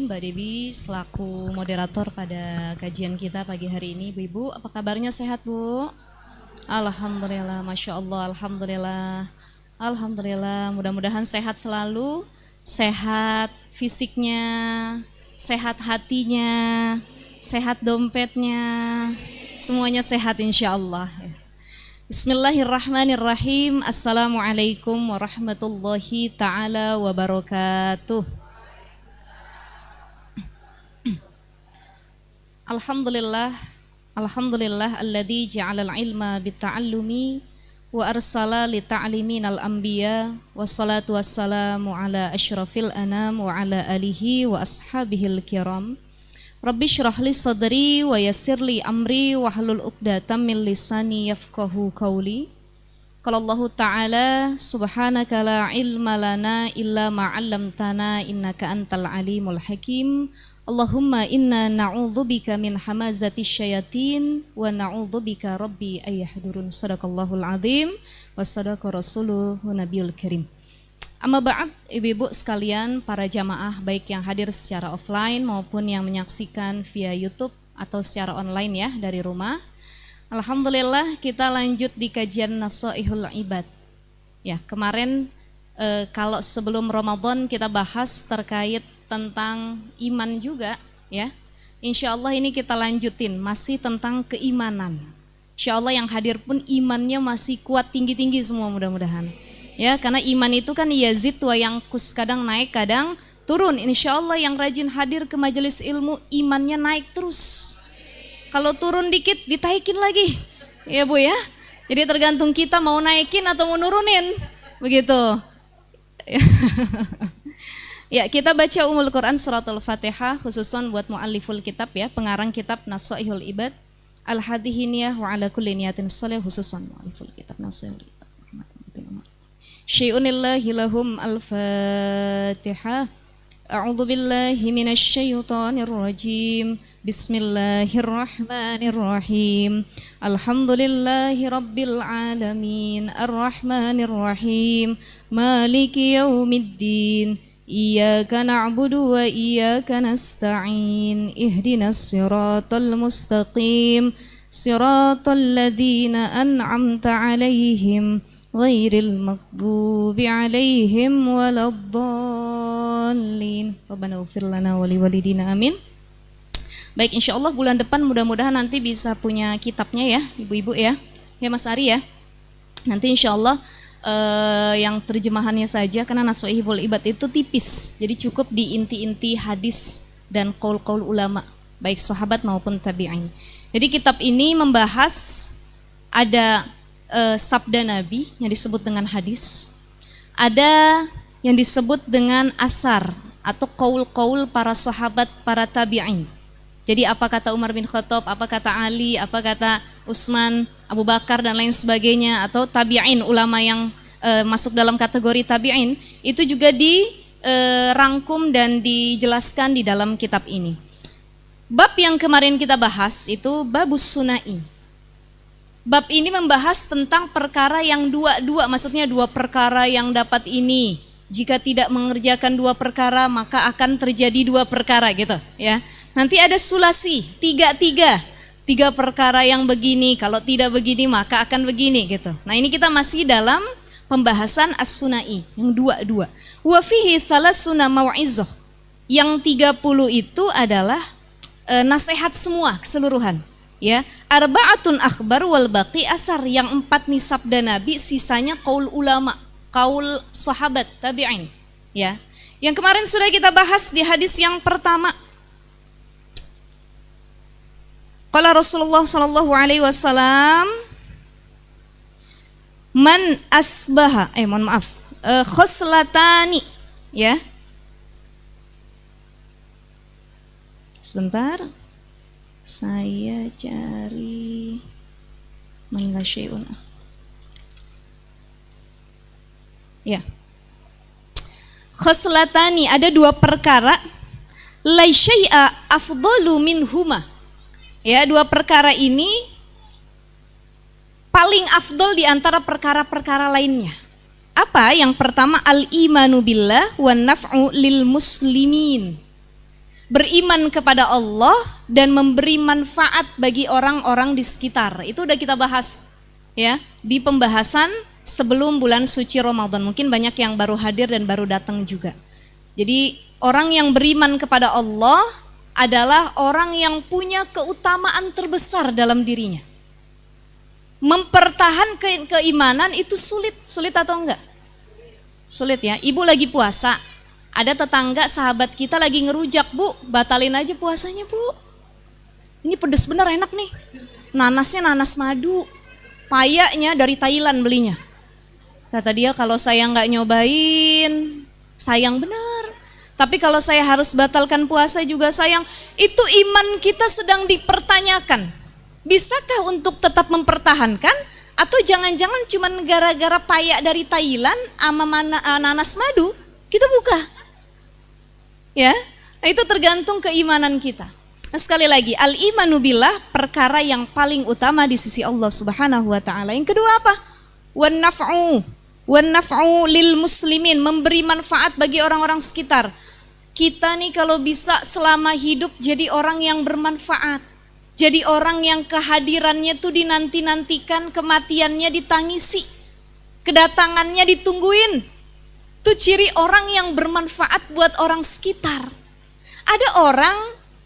Mbak Dewi selaku moderator pada kajian kita pagi hari ini. Ibu-ibu, apa kabarnya, sehat Bu? Alhamdulillah, Masya Allah, Alhamdulillah. Alhamdulillah, mudah-mudahan sehat selalu, sehat fisiknya, sehat hatinya, sehat dompetnya, semuanya sehat insya Allah. Bismillahirrahmanirrahim. Assalamualaikum warahmatullahi ta'ala wabarakatuh. Alhamdulillah, Alhamdulillah alladzi ja'alal ilma bitta'allumi wa arsala lita'liminal anbiya wassalatu wassalamu ala asyrafil anam wa ala alihi wa ashabihil kiram. Rabbi syrah li sadri wa yassir li amri wa hlul 'uqdatam min lisani yafqahu qawli. Qala Allah Ta'ala subhanaka la ilma lana illa ma 'allamtana innaka antal alimul hakim. Allahumma inna na'udzubika min hamazati syayatin wa na'udzubika rabbi ayyahdurun. Sadaqallahul azim wa sadaqa rasuluhu nabiyul karim. Amma ba'd, ibu-ibu sekalian, para jamaah baik yang hadir secara offline maupun yang menyaksikan via YouTube atau secara online ya dari rumah. Alhamdulillah kita lanjut di kajian Nasaihul Ibad. Ya, kemarin kalau sebelum Ramadan kita bahas terkait tentang iman juga ya. Insya Allah ini kita lanjutin masih tentang keimanan. Insya Allah yang hadir pun imannya masih kuat tinggi-tinggi semua mudah-mudahan. Ya, karena iman itu kan yazid wa yangkus, kadang naik kadang turun. Insya Allah yang rajin hadir ke majelis ilmu imannya naik terus. Kalau turun dikit ditaikin lagi. Ya Bu ya. Jadi tergantung kita mau naikin atau mau nurunin. Begitu. Ya, kita baca Ummul Quran suratul Fatihah khususon buat mualliful kitab ya, pengarang kitab Nasaihul Ibad Al-Hadihiniyah wa ala kulli niyatin shalih khususon mualliful kitab Nasaihul Ibad. Syai'unillahi lahum al-Fatihah. A'udzu billahi minasy syaithanir rajim. Bismillahirrahmanirrahim. Alhamdulillahi rabbil alamin. Arrahmanir rahim. Maliki yaumiddin. Iyyaka na'budu wa iyyaka nasta'in. Ihdinas siratal mustaqim. Siratal ladzina an'amta 'alaihim ghairil maghdubi 'alaihim waladdallin. Rabbana ighfir lana wa liwalidina amin. Baik, insyaallah bulan depan mudah-mudahan nanti bisa punya kitabnya ya, ibu-ibu ya. Ya Mas Ari ya. Nanti insyaallah yang terjemahannya saja, karena Nasaihul Ibad itu tipis, jadi cukup di inti-inti hadis dan qaul-qaul ulama baik sahabat maupun tabi'in. Jadi kitab ini membahas ada sabda Nabi yang disebut dengan hadis, ada yang disebut dengan asar atau qaul-qaul para sahabat, para tabi'in. Jadi apa kata Umar bin Khattab, apa kata Ali, apa kata Utsman, Abu Bakar dan lain sebagainya, atau tabi'in, ulama yang masuk dalam kategori tabi'in, itu juga dirangkum dan dijelaskan di dalam kitab ini. Bab yang kemarin kita bahas itu babus sunai. Bab ini membahas tentang perkara yang dua, maksudnya dua perkara yang dapat ini. Jika tidak mengerjakan dua perkara maka akan terjadi dua perkara gitu ya. Nanti ada sulasi, tiga perkara yang begini, kalau tidak begini maka akan begini gitu. Nah ini kita masih dalam pembahasan as-sunai yang dua. Wa fihi thalatsuna mau'izah. Yang 30 itu adalah nasihat semua keseluruhan. Ya, arba'atun akhbar wal baqi asar, yang 4 nih sabda Nabi, sisanya qaul ulama, qaul sahabat tabi'in. Ya. Yang kemarin sudah kita bahas di hadis yang pertama. Qala Rasulullah sallallahu alaihi wasallam, man asbaha khoslatani ya. Sebentar. Saya cari man la syai'un. Ya. Khoslatani, ada dua perkara, la syai'a afdalu minhuma. Ya, dua perkara ini paling afdol di antara perkara-perkara lainnya. Apa? Yang pertama al-imanu billah wan naf'u lil muslimin. beriman kepada Allah dan memberi manfaat bagi orang-orang di sekitar. Itu udah kita bahas ya di pembahasan sebelum bulan suci Ramadan. Mungkin banyak yang baru hadir dan baru datang juga. Jadi orang yang beriman kepada Allah adalah orang yang punya keutamaan terbesar dalam dirinya. Mempertahankan keimanan itu sulit atau enggak? Sulit ya. Ibu lagi puasa, ada tetangga sahabat kita lagi ngerujak, Bu, batalin aja puasanya, Bu. Ini pedes bener, enak nih. Nanasnya nanas madu, payaknya dari Thailand belinya. Kata dia, kalau saya nggak nyobain, sayang bener. Tapi kalau saya harus batalkan puasa juga sayang. Itu iman kita sedang dipertanyakan. Bisakah untuk tetap mempertahankan? Atau jangan-jangan cuma gara-gara payak dari Thailand sama nanas madu, kita buka. Ya, itu tergantung keimanan kita. Nah, sekali lagi, al-imanu billah perkara yang paling utama di sisi Allah Subhanahu wa taala. Yang kedua apa? Wan naf'u lil muslimin, memberi manfaat bagi orang-orang sekitar. Kita nih kalau bisa selama hidup jadi orang yang bermanfaat. Jadi orang yang kehadirannya tuh dinanti-nantikan, kematiannya ditangisi, kedatangannya ditungguin. Itu ciri orang yang bermanfaat buat orang sekitar. Ada orang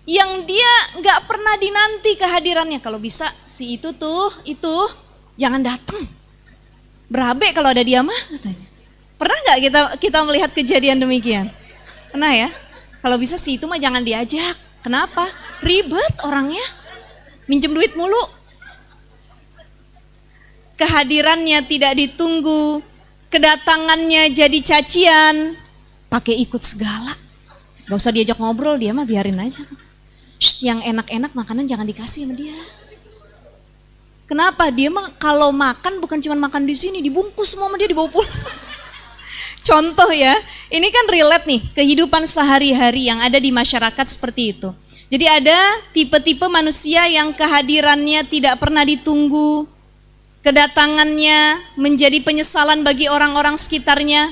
yang dia gak pernah dinanti kehadirannya. Kalau bisa si itu jangan datang. Berabe kalau ada dia mah katanya. Pernah gak kita melihat kejadian demikian? Pernah ya? Kalau bisa si itu mah jangan diajak. Kenapa? Ribet orangnya. Minjem duit mulu. Kehadirannya tidak ditunggu, kedatangannya jadi cacian, pakai ikut segala. Gak usah diajak ngobrol, dia mah biarin aja. Yang enak-enak makanan jangan dikasih sama dia. Kenapa? Dia mah kalau makan bukan cuma makan di sini, dibungkus semua sama dia, dibawa pulang. Contoh ya, ini kan relate nih kehidupan sehari-hari yang ada di masyarakat seperti itu. Jadi ada tipe-tipe manusia yang kehadirannya tidak pernah ditunggu, kedatangannya menjadi penyesalan bagi orang-orang sekitarnya.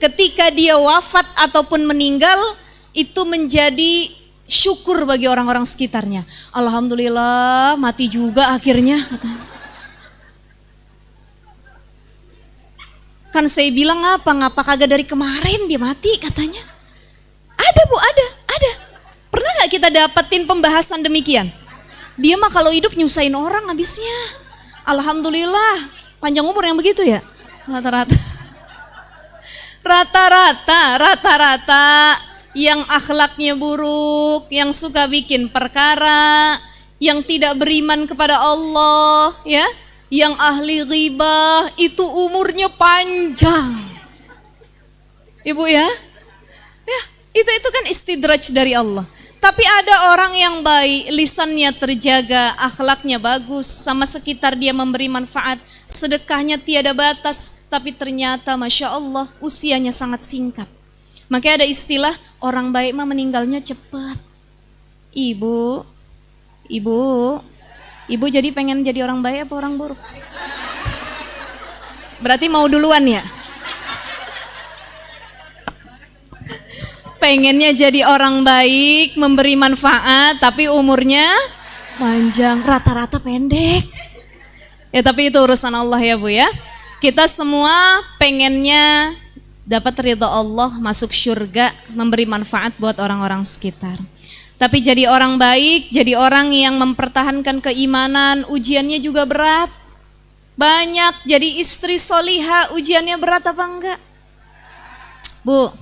Ketika dia wafat ataupun meninggal, itu menjadi syukur bagi orang-orang sekitarnya. Alhamdulillah mati juga akhirnya. Kan saya bilang ngapa kagak dari kemarin dia mati katanya. Ada Bu, ada. Pernah gak kita dapetin pembahasan demikian? Dia mah kalau hidup nyusahin orang habisnya. Alhamdulillah, panjang umur yang begitu ya? Rata-rata yang akhlaknya buruk, yang suka bikin perkara, yang tidak beriman kepada Allah, ya, yang ahli ghibah, itu umurnya panjang. Ibu ya? Ya, itu kan istidraj dari Allah. Tapi ada orang yang baik, lisannya terjaga, akhlaknya bagus, sama sekitar dia memberi manfaat, sedekahnya tiada batas, tapi ternyata Masya Allah usianya sangat singkat. Makanya ada istilah orang baik mah meninggalnya cepat. Ibu jadi pengen jadi orang baik apa orang buruk? Berarti mau duluan ya? Pengennya jadi orang baik, memberi manfaat, tapi umurnya panjang, rata-rata pendek. Ya tapi itu urusan Allah ya Bu ya. Kita semua pengennya dapat ridha Allah, masuk surga, memberi manfaat buat orang-orang sekitar. Tapi jadi orang baik, jadi orang yang mempertahankan keimanan, ujiannya juga berat. Banyak, jadi istri soliha, ujiannya berat apa enggak? Bu,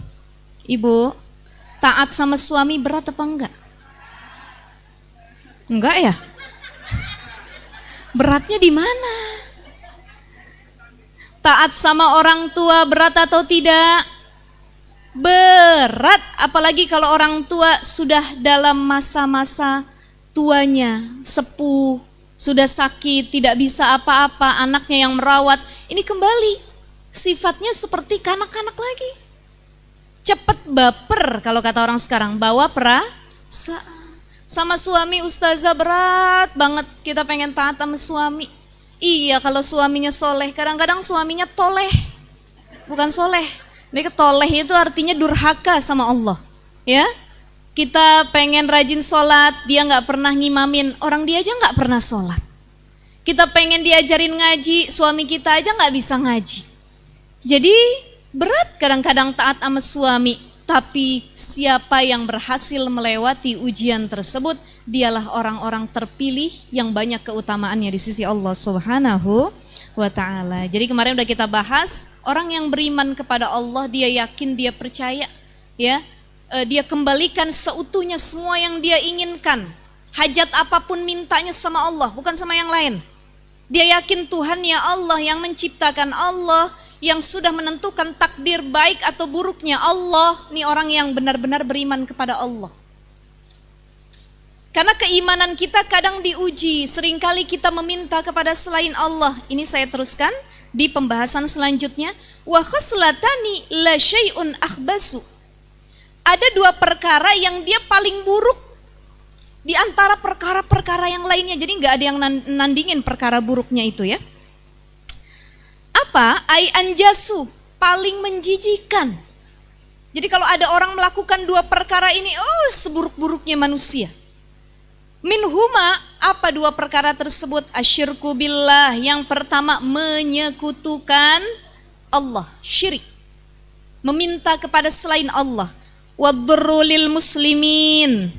Ibu, taat sama suami berat apa enggak? Enggak ya? Beratnya di mana? Taat sama orang tua berat atau tidak? Berat, apalagi kalau orang tua sudah dalam masa-masa tuanya, sepuh, sudah sakit, tidak bisa apa-apa, anaknya yang merawat. Ini kembali sifatnya seperti kanak-kanak lagi. Cepet baper kalau kata orang sekarang, bawa perasaan. Sama suami ustazah berat banget, kita pengen taat sama suami. Iya kalau suaminya soleh, kadang-kadang suaminya toleh, bukan soleh. Ini toleh itu artinya durhaka sama Allah, ya. Kita pengen rajin sholat, dia nggak pernah ngimamin, orang dia aja nggak pernah sholat. Kita pengen diajarin ngaji, suami kita aja nggak bisa ngaji. Jadi berat kadang-kadang taat sama suami, tapi siapa yang berhasil melewati ujian tersebut, dialah orang-orang terpilih yang banyak keutamaannya di sisi Allah Subhanahu wa ta'ala. Jadi kemarin udah kita bahas, orang yang beriman kepada Allah, dia yakin, dia percaya, ya, dia kembalikan seutuhnya semua yang dia inginkan. Hajat apapun mintanya sama Allah, bukan sama yang lain. Dia yakin Tuhan ya Allah yang menciptakan, Allah yang sudah menentukan takdir baik atau buruknya, Allah. Ini orang yang benar-benar beriman kepada Allah. Karena keimanan kita kadang diuji, seringkali kita meminta kepada selain Allah. Ini saya teruskan di pembahasan selanjutnya. Wa khaslatani la syai'un akhbasu. Ada dua perkara yang dia paling buruk di antara perkara-perkara yang lainnya. Jadi nggak ada yang nandingin perkara buruknya itu ya. Apa? Ai anjasu, paling menjijikan. Jadi kalau ada orang melakukan dua perkara ini, oh seburuk-buruknya manusia. Minhuma, apa dua perkara tersebut? Asyirku billah, yang pertama menyekutukan Allah, syirik. Meminta kepada selain Allah. Wadurrulil muslimin,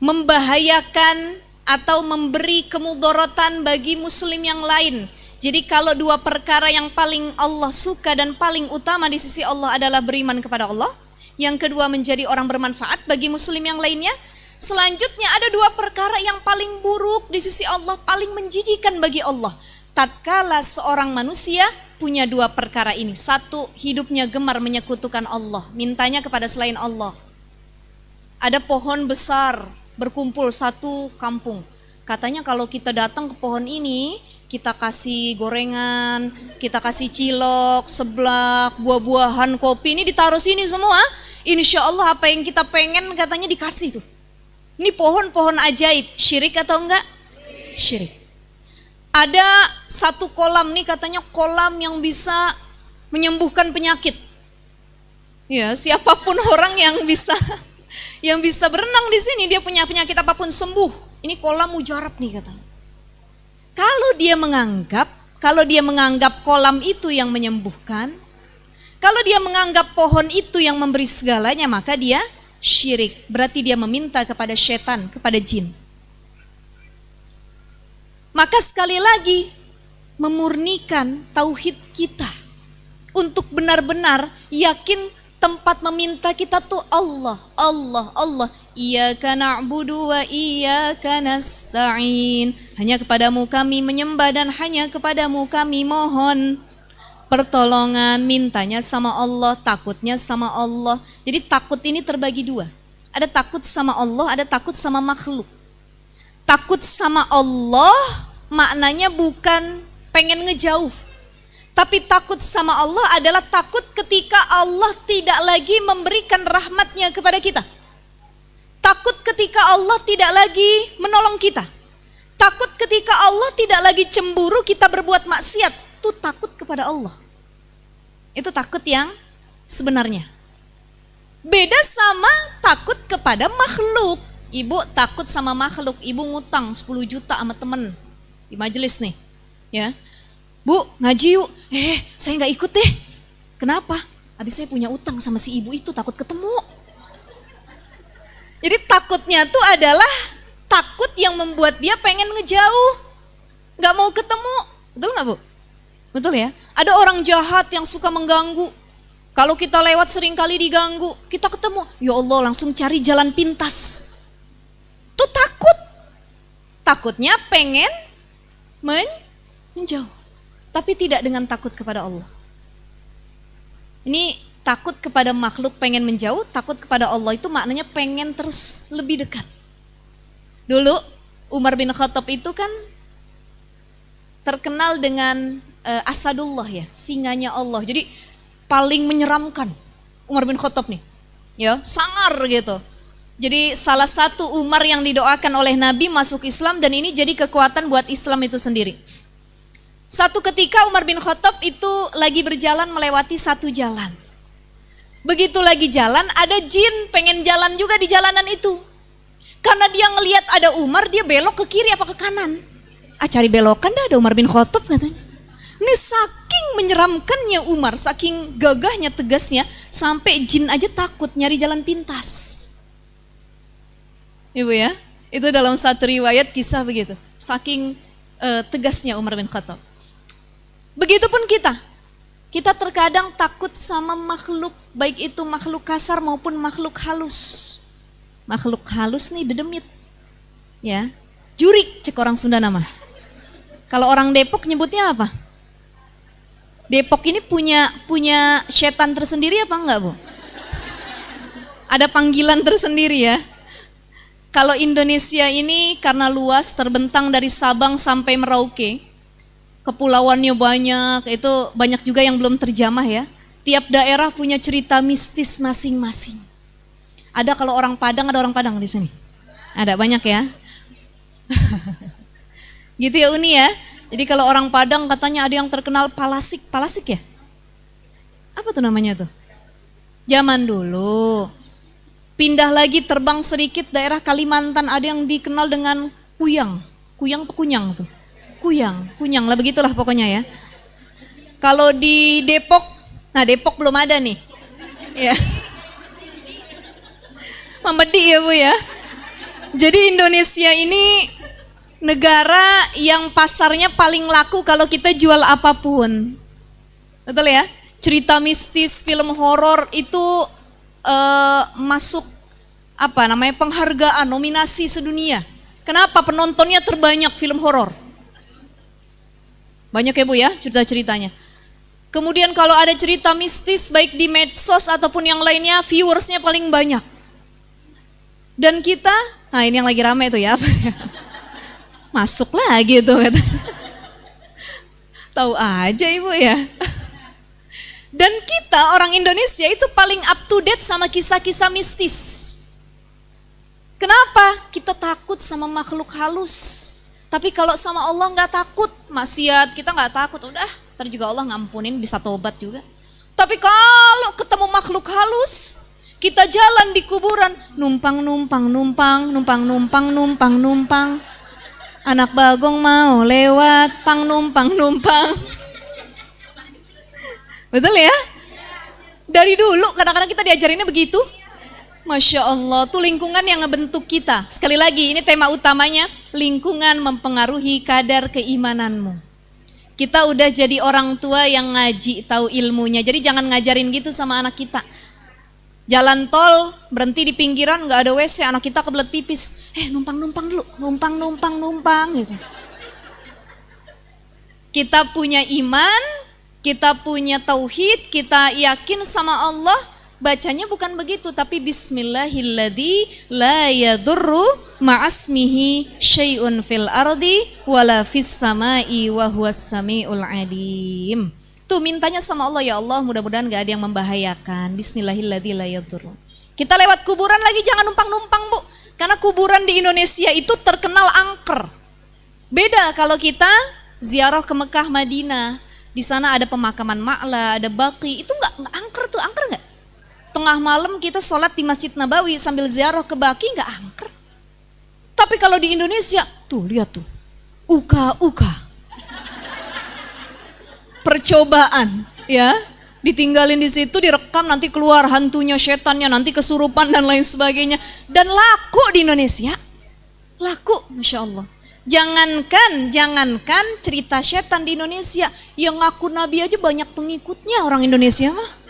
membahayakan atau memberi kemudorotan bagi muslim yang lain. Jadi kalau dua perkara yang paling Allah suka dan paling utama di sisi Allah adalah beriman kepada Allah, yang kedua menjadi orang bermanfaat bagi muslim yang lainnya. Selanjutnya ada dua perkara yang paling buruk di sisi Allah, paling menjijikan bagi Allah. Tatkala seorang manusia punya dua perkara ini. Satu, hidupnya gemar menyekutukan Allah, mintanya kepada selain Allah. Ada pohon besar berkumpul satu kampung. Katanya kalau kita datang ke pohon ini, kita kasih gorengan, kita kasih cilok, seblak, buah-buahan, kopi, ini ditaruh sini semua. Insya Allah apa yang kita pengen katanya dikasih tuh. Ini pohon-pohon ajaib. Syirik atau enggak? Syirik. Ada satu kolam nih, katanya kolam yang bisa menyembuhkan penyakit. Ya, siapapun orang yang bisa berenang di sini, dia punya penyakit apapun sembuh. Ini kolam mujarab nih katanya. Kalau dia menganggap kolam itu yang menyembuhkan, kalau dia menganggap pohon itu yang memberi segalanya, maka dia syirik. Berarti dia meminta kepada setan, kepada jin. Maka sekali lagi memurnikan tauhid kita untuk benar-benar yakin tempat meminta kita tuh Allah, Allah, Allah. Iyyaka na'budu wa iyyaka nasta'in. Hanya kepadamu kami menyembah dan hanya kepadamu kami mohon pertolongan. Mintanya sama Allah, takutnya sama Allah. Jadi takut ini terbagi dua. Ada takut sama Allah, ada takut sama makhluk. Takut sama Allah maknanya bukan pengen ngejauh. Tapi takut sama Allah adalah takut ketika Allah tidak lagi memberikan rahmatnya kepada kita. Takut ketika Allah tidak lagi menolong kita. Takut ketika Allah tidak lagi cemburu kita berbuat maksiat. Itu takut kepada Allah. Itu takut yang sebenarnya. Beda sama takut kepada makhluk. Ibu takut sama makhluk, ibu ngutang 10 juta sama temen di majelis nih, ya. Bu, ngaji yuk. Saya nggak ikut deh. Kenapa? Habis saya punya utang sama si ibu itu, takut ketemu. Jadi takutnya tuh adalah takut yang membuat dia pengen ngejauh, nggak mau ketemu. Betul nggak Bu? Betul ya? Ada orang jahat yang suka mengganggu. Kalau kita lewat sering kali diganggu, kita ketemu, ya Allah langsung cari jalan pintas. Tuh takut. Takutnya pengen menjauh. Tapi tidak dengan takut kepada Allah. Ini takut kepada makhluk pengen menjauh, takut kepada Allah itu maknanya pengen terus lebih dekat. Dulu Umar bin Khattab itu kan terkenal dengan Asadullah ya, singanya Allah. Jadi paling menyeramkan Umar bin Khattab nih. Ya, sangar gitu. Jadi salah satu Umar yang didoakan oleh Nabi masuk Islam dan ini jadi kekuatan buat Islam itu sendiri. Satu ketika Umar bin Khattab itu lagi berjalan melewati satu jalan. Begitu lagi jalan, ada jin pengen jalan juga di jalanan itu. Karena dia ngelihat ada Umar, dia belok ke kiri apa ke kanan. Cari belokan dah, ada Umar bin Khattab katanya. Ini saking menyeramkannya Umar, saking gagahnya, tegasnya, sampai jin aja takut nyari jalan pintas. Ibu ya, itu dalam satu riwayat kisah begitu. Saking tegasnya Umar bin Khattab. Begitupun kita terkadang takut sama makhluk, baik itu makhluk kasar maupun makhluk halus. Makhluk halus nih dedemit, ya, jurik cek orang Sunda nama. Kalau orang Depok nyebutnya apa? Depok ini punya setan tersendiri apa enggak, Bu? Ada panggilan tersendiri ya. Kalau Indonesia ini karena luas, terbentang dari Sabang sampai Merauke, kepulauannya banyak, itu banyak juga yang belum terjamah ya. Tiap daerah punya cerita mistis masing-masing. Ada kalau orang Padang, ada orang Padang di sini? Ada banyak ya. Gitu ya Uni ya. Jadi kalau orang Padang katanya ada yang terkenal palasik ya? Apa tuh namanya tuh? Zaman dulu. Pindah lagi terbang sedikit daerah Kalimantan, ada yang dikenal dengan kuyang. Kuyang apa kunyang tuh? Kunyang lah, begitulah pokoknya ya. Kalau di Depok, nah Depok belum ada nih. Ya. Memedi ya Bu ya. Jadi Indonesia ini negara yang pasarnya paling laku kalau kita jual apapun. Betul ya? Cerita mistis, film horor itu masuk penghargaan, nominasi sedunia. Kenapa? Penontonnya terbanyak film horor. Banyak ya Bu ya cerita-ceritanya. Kemudian kalau ada cerita mistis baik di medsos ataupun yang lainnya, viewersnya paling banyak. Dan kita, nah ini yang lagi rame tuh ya, masuk lagi tuh kata. Tahu aja Ibu ya. Dan kita orang Indonesia itu paling up to date sama kisah-kisah mistis. Kenapa? Kita takut sama makhluk halus. Tapi kalau sama Allah nggak takut, maksiat kita nggak takut, udah, ntar juga Allah ngampunin, bisa tobat juga. Tapi kalau ketemu makhluk halus, kita jalan di kuburan, numpang. Anak bagong mau lewat, pang numpang. Betul ya? Dari dulu kadang-kadang kita diajarinnya begitu. Masya Allah, tuh lingkungan yang ngebentuk kita. Sekali lagi, ini tema utamanya, lingkungan mempengaruhi kadar keimananmu. Kita udah jadi orang tua yang ngaji, tahu ilmunya. Jadi jangan ngajarin gitu sama anak kita. Jalan tol, berhenti di pinggiran, gak ada WC, anak kita kebelet pipis. Numpang dulu, numpang gitu. Kita punya iman, kita punya tauhid, kita yakin sama Allah, bacanya bukan begitu, tapi bismillahilladzi la yadurru ma'asmihi syai'un fil ardi wala fis samai wa huwas samiul alim. Tuh mintanya sama Allah, ya Allah mudah-mudahan gak ada yang membahayakan. Bismillahilladzi la yadurru. Kita lewat kuburan lagi jangan numpang-numpang Bu, karena kuburan di Indonesia itu terkenal angker. Beda kalau kita ziarah ke Mekah, Madinah. Di sana ada pemakaman Ma'la, ada Baqi, itu nggak angker tuh, angker nggak? Tengah malam kita sholat di Masjid Nabawi sambil ziarah ke Baqi, nggak angker. Tapi kalau di Indonesia, tuh lihat tuh, uka percobaan, ya, ditinggalin di situ, direkam, nanti keluar hantunya, setannya, nanti kesurupan dan lain sebagainya, dan laku di Indonesia, laku, masya Allah. Jangankan cerita setan di Indonesia, yang ngaku nabi aja banyak pengikutnya orang Indonesia mah.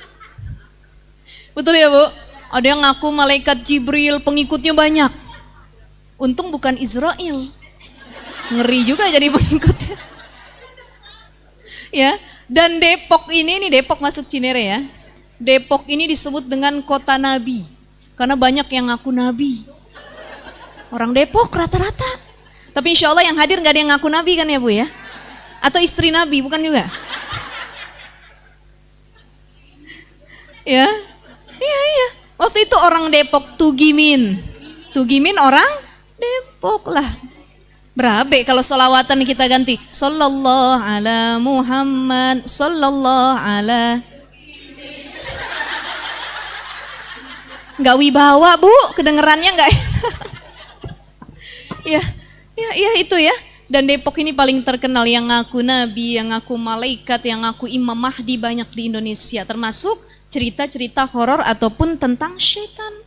Betul ya Bu? Ada yang ngaku malaikat Jibril, pengikutnya banyak. Untung bukan Israel. Ngeri juga jadi pengikutnya. Ya, dan Depok ini Depok masuk Cinere ya. Depok ini disebut dengan kota nabi karena banyak yang ngaku nabi. Orang Depok rata-rata. Tapi insya Allah yang hadir gak ada yang ngaku nabi kan ya Bu ya? Atau istri nabi, bukan juga? Ya, iya. Waktu itu orang Depok Tugimin orang Depok lah. Berabe kalau sholawatan kita ganti. Sallallahu ala Muhammad, sallallahu ala. Nggak wibawa Bu, kedengerannya nggak. Ya, ya itu ya. Dan Depok ini paling terkenal yang ngaku nabi, yang ngaku malaikat, yang ngaku Imam Mahdi banyak di Indonesia, termasuk cerita-cerita horor ataupun tentang syaitan.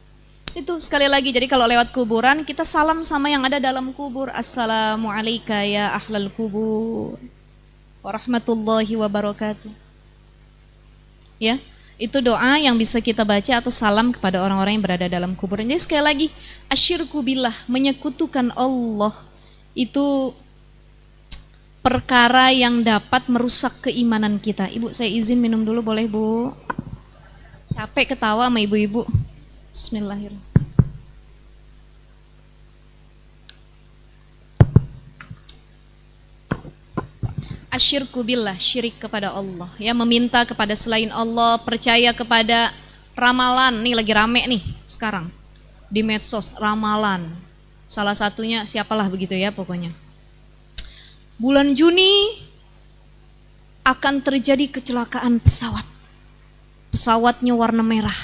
Itu sekali lagi, jadi kalau lewat kuburan kita salam sama yang ada dalam kubur. Assalamualaikum ya ahlal kubur warahmatullahi wabarakatuh. Ya, itu doa yang bisa kita baca atau salam kepada orang-orang yang berada dalam kuburan. Jadi sekali lagi, asyirku billah, menyekutukan Allah itu perkara yang dapat merusak keimanan kita. Ibu, saya izin minum dulu boleh Bu? Capek ketawa sama ibu-ibu. Bismillahirrahmanirrahim. Asyirku billah, syirik kepada Allah. Ya, meminta kepada selain Allah, percaya kepada ramalan. Nih lagi rame nih sekarang di medsos, ramalan. Salah satunya siapalah begitu ya pokoknya. Bulan Juni akan terjadi kecelakaan pesawat. Pesawatnya warna merah.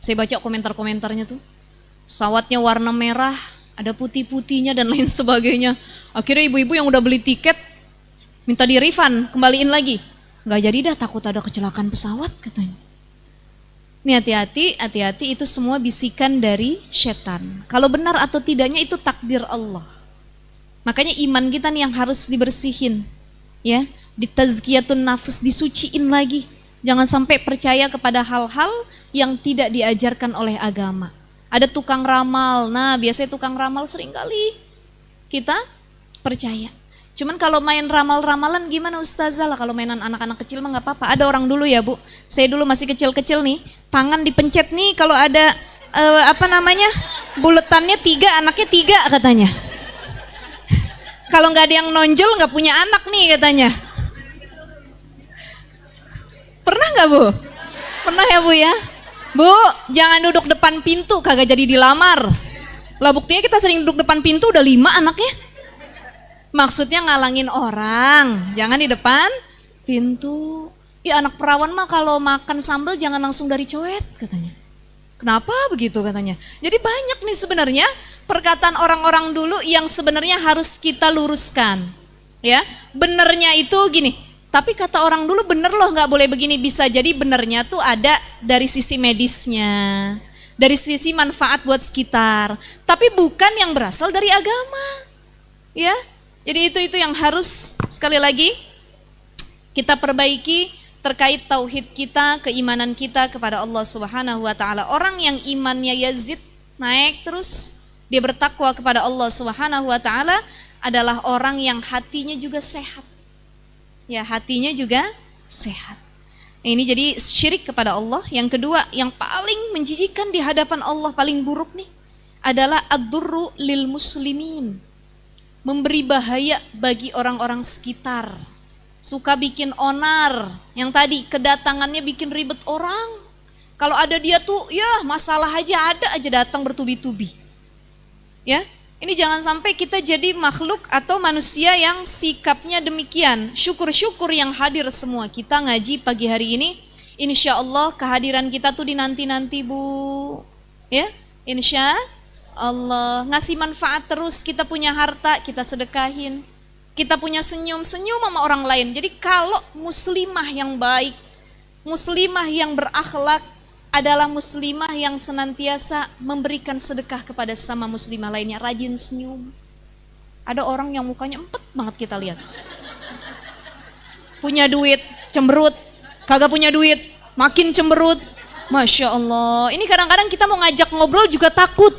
Saya baca komentar-komentarnya tuh. Pesawatnya warna merah, ada putih-putihnya dan lain sebagainya. Akhirnya ibu-ibu yang udah beli tiket minta di refund, kembaliin lagi. Nggak jadi dah, takut ada kecelakaan pesawat katanya. Ini hati-hati itu semua bisikan dari setan. Kalau benar atau tidaknya itu takdir Allah. Makanya iman kita nih yang harus dibersihin, ya, ditazkiyatun nafs, disuciin lagi. Jangan sampai percaya kepada hal-hal yang tidak diajarkan oleh agama. Ada tukang ramal, nah biasanya tukang ramal seringkali kita percaya. Cuman kalau main ramal-ramalan gimana ustazah lah, kalau mainan anak-anak kecil mah nggak apa-apa. Ada orang dulu ya Bu, saya dulu masih kecil-kecil nih, tangan dipencet nih kalau ada buletannya 3, anaknya 3 katanya. Kalau nggak ada yang nonjol nggak punya anak nih katanya. Pernah nggak Bu? Pernah ya Bu ya? Bu, jangan duduk depan pintu, kagak jadi dilamar. Lah buktinya kita sering duduk depan pintu udah 5 anaknya. Maksudnya ngalangin orang, jangan di depan pintu. Ya anak perawan mah kalau makan sambal jangan langsung dari coet katanya. Kenapa begitu katanya? Jadi banyak nih sebenarnya perkataan orang-orang dulu yang sebenarnya harus kita luruskan. Ya, benernya itu gini. Tapi kata orang dulu bener loh, nggak boleh begini. Bisa jadi benernya tuh ada dari sisi medisnya, dari sisi manfaat buat sekitar. Tapi bukan yang berasal dari agama. Ya, jadi itu yang harus sekali lagi kita perbaiki. Terkait tauhid kita, keimanan kita kepada Allah Subhanahu wa taala. Orang yang imannya yazid, naik terus, dia bertakwa kepada Allah Subhanahu wa taala adalah orang yang hatinya juga sehat. Ya, hatinya juga sehat. Ini jadi syirik kepada Allah. Yang kedua, yang paling menjijikan di hadapan Allah, paling buruk nih, adalah ad-durru lil muslimin. Memberi bahaya bagi orang-orang sekitar. Suka bikin onar, yang tadi kedatangannya bikin ribet orang. Kalau ada dia tuh, ya masalah aja ada aja datang bertubi-tubi. Ya, ini jangan sampai kita jadi makhluk atau manusia yang sikapnya demikian. Syukur-syukur yang hadir semua. Kita ngaji pagi hari ini, insya Allah kehadiran kita tuh dinanti-nanti Bu. Ya, insya Allah ngasih manfaat terus. Kita punya harta, kita sedekahin. Kita punya senyum-senyum sama orang lain. Jadi kalau muslimah yang baik, muslimah yang berakhlak adalah muslimah yang senantiasa memberikan sedekah kepada sesama muslimah lainnya, rajin senyum. Ada orang yang mukanya empet banget kita lihat. Punya duit, cemberut. Kagak punya duit, makin cemberut. Masya Allah. Ini kadang-kadang kita mau ngajak ngobrol juga takut.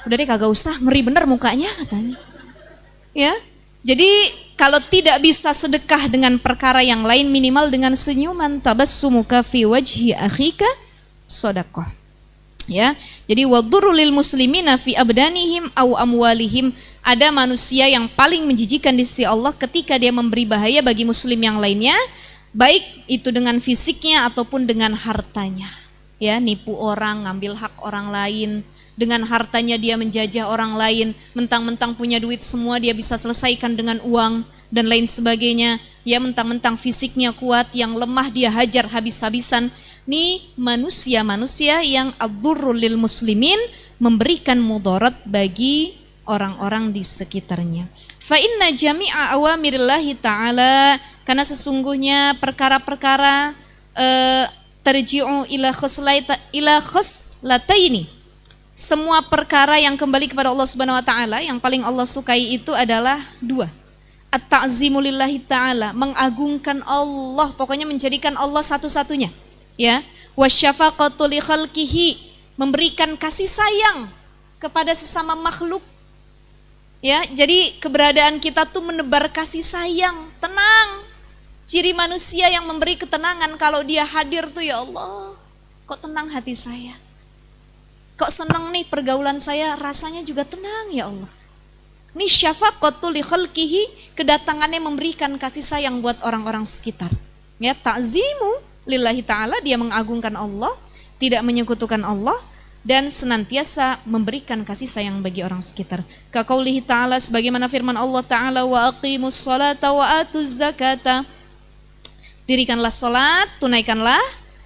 Udah deh kagak usah, ngeri bener mukanya katanya. Ya. Jadi kalau tidak bisa sedekah dengan perkara yang lain, minimal dengan senyuman. Tabassumuka fi wajhi akhika shadaqah. Ya. Jadi wadurru lil muslimina fi abdanihim au amwalihim. Ada manusia yang paling menjijikan di sisi Allah ketika dia memberi bahaya bagi muslim yang lainnya, baik itu dengan fisiknya ataupun dengan hartanya. Ya, nipu orang, ngambil hak orang lain. Dengan hartanya dia menjajah orang lain, mentang-mentang punya duit semua dia bisa selesaikan dengan uang dan lain sebagainya. Ya, mentang-mentang fisiknya kuat, yang lemah dia hajar habis-habisan. Nih manusia-manusia yang ad-durrul lil muslimin, memberikan mudarat bagi orang-orang di sekitarnya. Fa inna jami'a awamirillahi ta'ala, karena sesungguhnya perkara-perkara terji'u ila khoslataini, semua perkara yang kembali kepada Allah Subhanahu wa taala, yang paling Allah sukai itu adalah dua. At-ta'zimu lillahi ta'ala, mengagungkan Allah, pokoknya menjadikan Allah satu-satunya, ya. Wasyafaqatu li khalqihi, memberikan kasih sayang kepada sesama makhluk. Ya, jadi keberadaan kita tuh menebar kasih sayang, tenang. Ciri manusia yang memberi ketenangan kalau dia hadir tuh, ya Allah, kok tenang hati saya. Kok senang nih pergaulan saya, rasanya juga tenang, ya Allah. Ini syafaqatu li khalqihi, kedatangannya memberikan kasih sayang buat orang-orang sekitar. Ya, ta'zimu lillahi ta'ala, dia mengagungkan Allah, tidak menyekutukan Allah, dan senantiasa memberikan kasih sayang bagi orang sekitar. Ka qaulihi ta'ala, sebagaimana firman Allah Ta'ala, wa aqimus salata wa atuz zakata, dirikanlah salat, tunaikanlah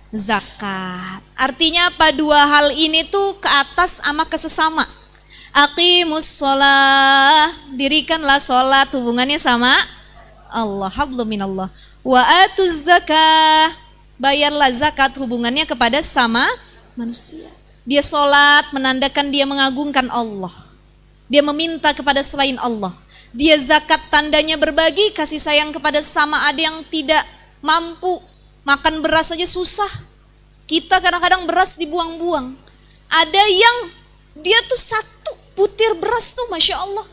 zakat. Artinya apa? Dua hal ini tuh ke atas sama ke sesama. Aqimus shalah, dirikanlah salat, hubungannya sama Allah, hablum minallah. Wa atuz zakah, bayarlah zakat, hubungannya kepada sama manusia. Dia salat menandakan dia mengagungkan Allah. Dia meminta kepada selain Allah. Dia zakat, tandanya berbagi kasih sayang kepada sesama. Ada yang tidak mampu, makan beras saja susah. Kita kadang-kadang beras dibuang-buang. Ada yang dia tuh satu butir beras tuh Masya Allah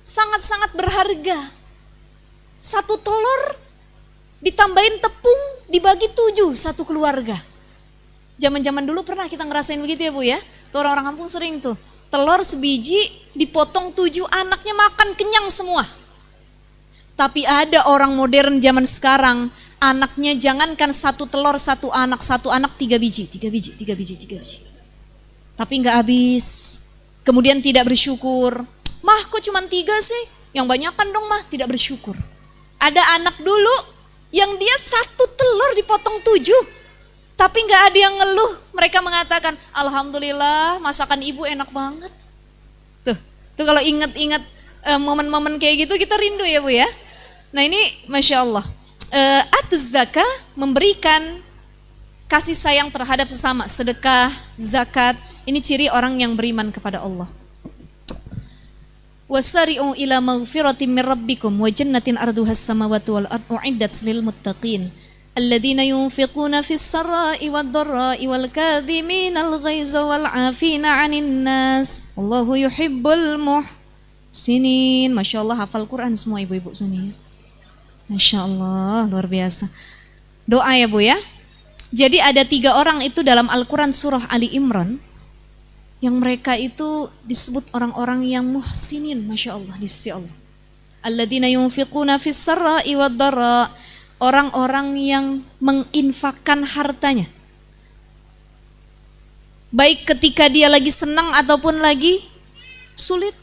sangat-sangat berharga. Satu telur ditambahin tepung dibagi 7 satu keluarga. Zaman-zaman dulu pernah kita ngerasain begitu ya Bu ya. Tuh orang-orang kampung sering tuh. Telur sebiji dipotong 7, anaknya makan kenyang semua. Tapi ada orang modern zaman sekarang, anaknya jangankan satu telur satu anak 3 biji. Tapi nggak habis. Kemudian tidak bersyukur. Mah kok cuma 3 sih? Yang banyakan dong mah, tidak bersyukur. Ada anak dulu yang dia satu telur dipotong 7. Tapi nggak ada yang ngeluh. Mereka mengatakan, alhamdulillah masakan ibu enak banget. Tuh kalau ingat-ingat momen-momen kayak gitu kita rindu ya Bu ya. Nah ini Masya Allah. Atuz zakah, memberikan kasih sayang terhadap sesama, sedekah, zakat. Ini ciri orang yang beriman kepada Allah. Wasari'u ila maghfiratin min rabbikum wa jannatin arduhas samawati wal ardu uiddat lil muttaqin alladzina yunfiquna fis sarai wad dharra'i wal kadhiminal ghaiza wal 'afina 'anil nas wallahu yuhibbul muhsinin. Masya Allah, hafal Quran semua ibu-ibu sini. Masya Allah, luar biasa. Doa ya Bu ya. Jadi ada 3 orang itu dalam Al-Quran surah Ali Imran yang mereka itu disebut orang-orang yang muhsinin, Masya Allah, di sisi Allah. Alladzina yunfiquna fis sarra'i wad dharra, orang-orang yang menginfakkan hartanya, baik ketika dia lagi senang ataupun lagi sulit.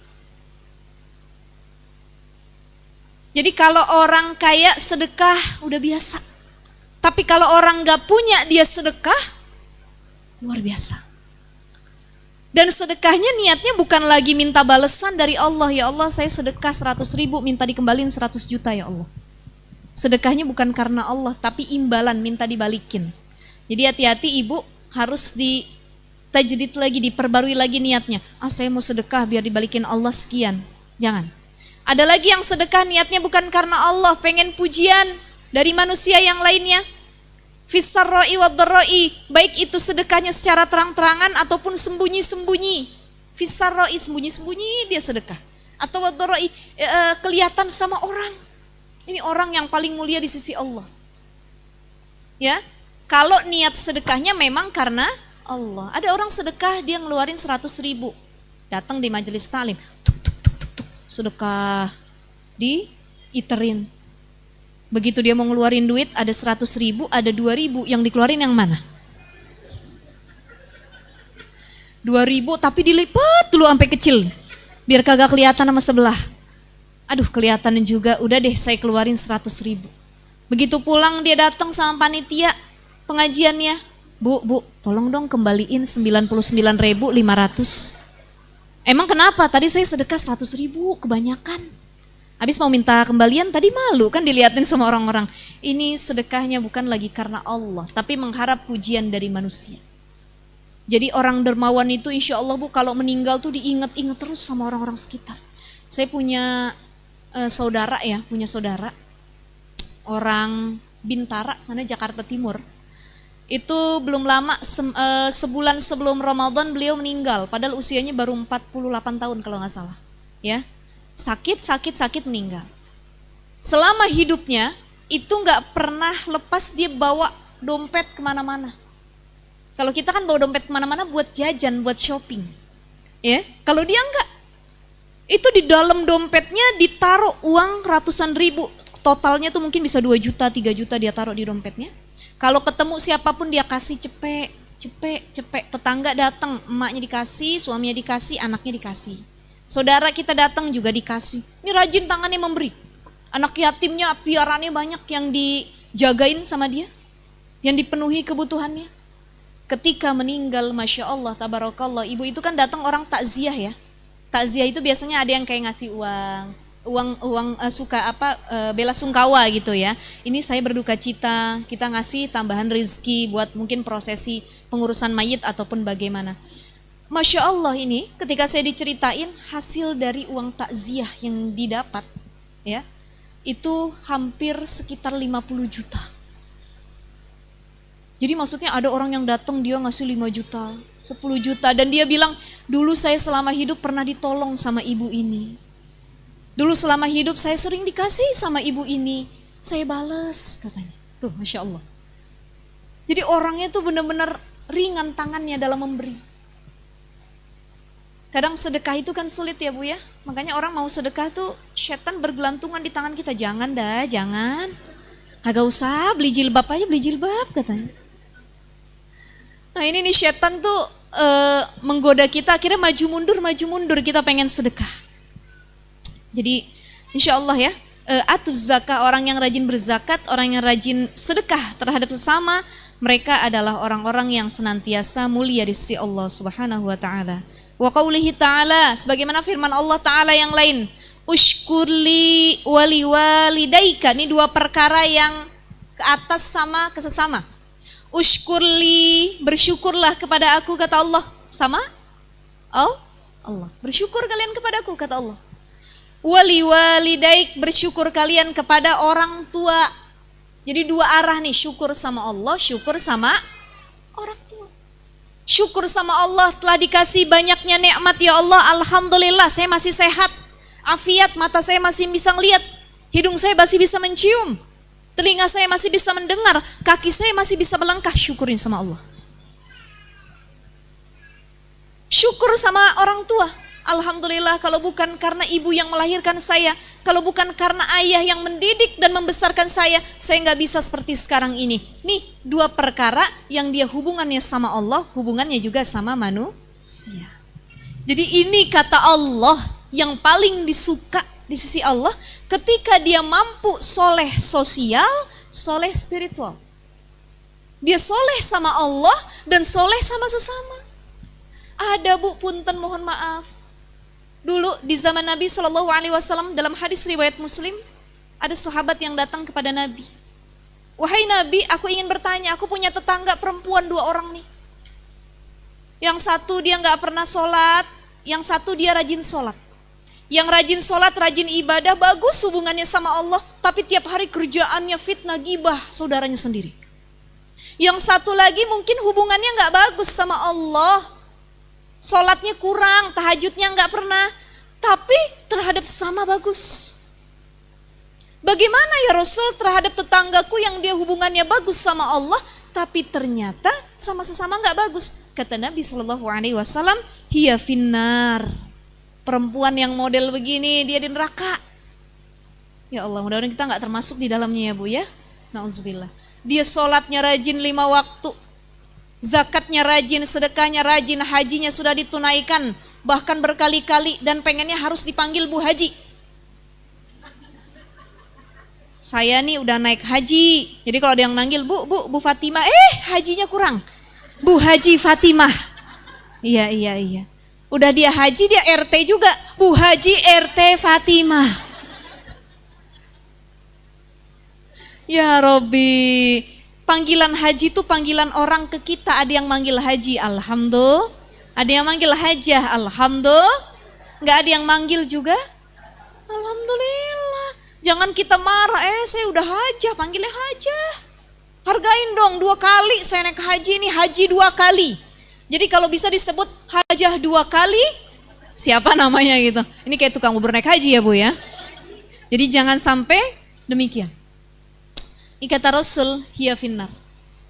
Jadi kalau orang kaya sedekah udah biasa, tapi kalau orang gak punya dia sedekah luar biasa. Dan sedekahnya niatnya bukan lagi minta balasan dari Allah, ya Allah saya sedekah 100.000 minta dikembalin 100 juta ya Allah. Sedekahnya bukan karena Allah, tapi imbalan, minta dibalikin. Jadi hati-hati ibu, harus ditajdid lagi, diperbarui lagi niatnya. Saya mau sedekah biar dibalikin Allah sekian. Jangan. Ada lagi yang sedekah niatnya bukan karena Allah, pengen pujian dari manusia yang lainnya. Fis-sarra'i wad-dharra'i, baik itu sedekahnya secara terang-terangan ataupun sembunyi-sembunyi. Fis-sarra'i, sembunyi-sembunyi dia sedekah. Atau wad-dharra'i, kelihatan sama orang. Ini orang yang paling mulia di sisi Allah. Ya, kalau niat sedekahnya memang karena Allah. Ada orang sedekah dia ngeluarin 100.000, datang di majelis taklim, sedekah, diiterin. Begitu dia mau ngeluarin duit, ada 100.000, ada 2.000, yang dikeluarin yang mana? 2.000 tapi dilipat dulu sampai kecil, biar kagak kelihatan sama sebelah. Aduh kelihatan juga, udah deh saya keluarin 100.000. Begitu pulang dia datang sama panitia pengajiannya, Bu, tolong dong kembaliin 99.500. Emang kenapa? Tadi saya sedekah 100.000, kebanyakan. Habis mau minta kembalian tadi malu kan diliatin sama orang-orang. Ini sedekahnya bukan lagi karena Allah, tapi mengharap pujian dari manusia. Jadi orang dermawan itu insya Allah Bu, kalau meninggal tuh diingat-ingat terus sama orang-orang sekitar. Saya punya saudara, orang Bintara, sana Jakarta Timur. Itu belum lama, sebulan sebelum Ramadan beliau meninggal, padahal usianya baru 48 tahun kalau nggak salah. Ya, sakit meninggal. Selama hidupnya itu nggak pernah lepas dia bawa dompet kemana-mana. Kalau kita kan bawa dompet kemana-mana buat jajan, buat shopping. Ya, kalau dia enggak, itu di dalam dompetnya ditaruh uang ratusan ribu. Totalnya tuh mungkin bisa 2 juta, 3 juta dia taruh di dompetnya. Kalau ketemu siapapun dia kasih cepet. Tetangga datang, emaknya dikasih, suaminya dikasih, anaknya dikasih. Saudara kita datang juga dikasih. Ini rajin tangannya memberi. Anak yatimnya, piaraannya banyak yang dijagain sama dia, yang dipenuhi kebutuhannya. Ketika meninggal, Masya Allah, tabarakallah, ibu itu kan datang orang takziah ya. Takziah itu biasanya ada yang kayak ngasih uang bela sungkawa gitu ya. Ini saya berduka cita, kita ngasih tambahan rezeki buat mungkin prosesi pengurusan mayit ataupun bagaimana. Masya Allah, ini ketika saya diceritain hasil dari uang takziah yang didapat ya, itu hampir sekitar 50 juta. Jadi maksudnya ada orang yang datang dia ngasih 5 juta, 10 juta, dan dia bilang, dulu saya selama hidup pernah ditolong sama ibu ini. Dulu selama hidup saya sering dikasih sama ibu ini, saya balas katanya. Tuh, Masya Allah. Jadi orangnya tuh benar-benar ringan tangannya dalam memberi. Kadang sedekah itu kan sulit ya Bu ya. Makanya orang mau sedekah tuh setan bergelantungan di tangan kita. Jangan dah, jangan. Kagak usah, beli jilbab aja, beli jilbab katanya. Nah ini nih setan tuh menggoda kita, akhirnya maju mundur kita pengen sedekah. Jadi insya Allah ya, atuz zakah, orang yang rajin berzakat, orang yang rajin sedekah terhadap sesama, mereka adalah orang-orang yang senantiasa mulia di sisi Allah Subhanahu wa taala. Wa qaulihi ta'ala, sebagaimana firman Allah taala yang lain, ushkurli wali walidaika. Ini dua perkara yang ke atas sama ke sesama. Ushkurli, bersyukurlah kepada aku kata Allah, sama Allah. Bersyukur kalian kepada aku kata Allah. Wali walidaik, bersyukur kalian kepada orang tua. Jadi dua arah nih, syukur sama Allah, syukur sama orang tua. Syukur sama Allah telah dikasih banyaknya nikmat ya Allah, alhamdulillah saya masih sehat, afiat, mata saya masih bisa ngelihat, hidung saya masih bisa mencium, telinga saya masih bisa mendengar, kaki saya masih bisa melangkah, syukurin sama Allah. Syukur sama orang tua. Alhamdulillah, kalau bukan karena ibu yang melahirkan saya, kalau bukan karena ayah yang mendidik dan membesarkan saya nggak bisa seperti sekarang ini. Nih dua perkara yang dia hubungannya sama Allah, hubungannya juga sama manusia. Jadi ini kata Allah yang paling disuka di sisi Allah, ketika dia mampu soleh sosial, soleh spiritual. Dia soleh sama Allah dan soleh sama sesama. Ada Bu, punten mohon maaf. Dulu di zaman Nabi SAW, dalam hadis riwayat Muslim, ada sahabat yang datang kepada Nabi. Wahai Nabi, aku ingin bertanya, aku punya tetangga perempuan 2 orang nih. Yang satu dia nggak pernah sholat, yang satu dia rajin sholat. Yang rajin sholat, rajin ibadah, bagus hubungannya sama Allah, tapi tiap hari kerjaannya fitnah, gibah saudaranya sendiri. Yang satu lagi mungkin hubungannya nggak bagus sama Allah, sholatnya kurang, tahajudnya nggak pernah, tapi terhadap sesama bagus. Bagaimana ya Rasul terhadap tetanggaku yang dia hubungannya bagus sama Allah, tapi ternyata sama sesama nggak bagus? Kata Nabi SAW, hiya finnar. Perempuan yang model begini dia di neraka. Ya Allah, mudah-mudahan kita nggak termasuk di dalamnya ya Bu ya. Nauzubillah. Dia sholatnya rajin 5 waktu. Zakatnya rajin, sedekahnya rajin, hajinya sudah ditunaikan, bahkan berkali-kali, dan pengennya harus dipanggil Bu Haji. Saya nih udah naik haji, jadi kalau ada yang manggil Bu Fatimah, hajinya kurang. Bu Haji Fatimah. Iya, iya, iya. Udah dia haji, dia RT juga. Bu Haji RT Fatimah. Ya Robbi, panggilan haji itu panggilan orang ke kita. Ada yang manggil haji, alhamdulillah. Ada yang manggil hajah, alhamdulillah. Nggak ada yang manggil juga, alhamdulillah. Jangan kita marah, saya udah hajah, panggilnya hajah. Hargain dong, 2 kali saya naik haji, ini haji 2 kali. Jadi kalau bisa disebut hajah 2 kali, siapa namanya gitu. Ini kayak tukang bubur naik haji ya Bu ya. Jadi jangan sampai demikian. Kata Rasul, hiya finnar.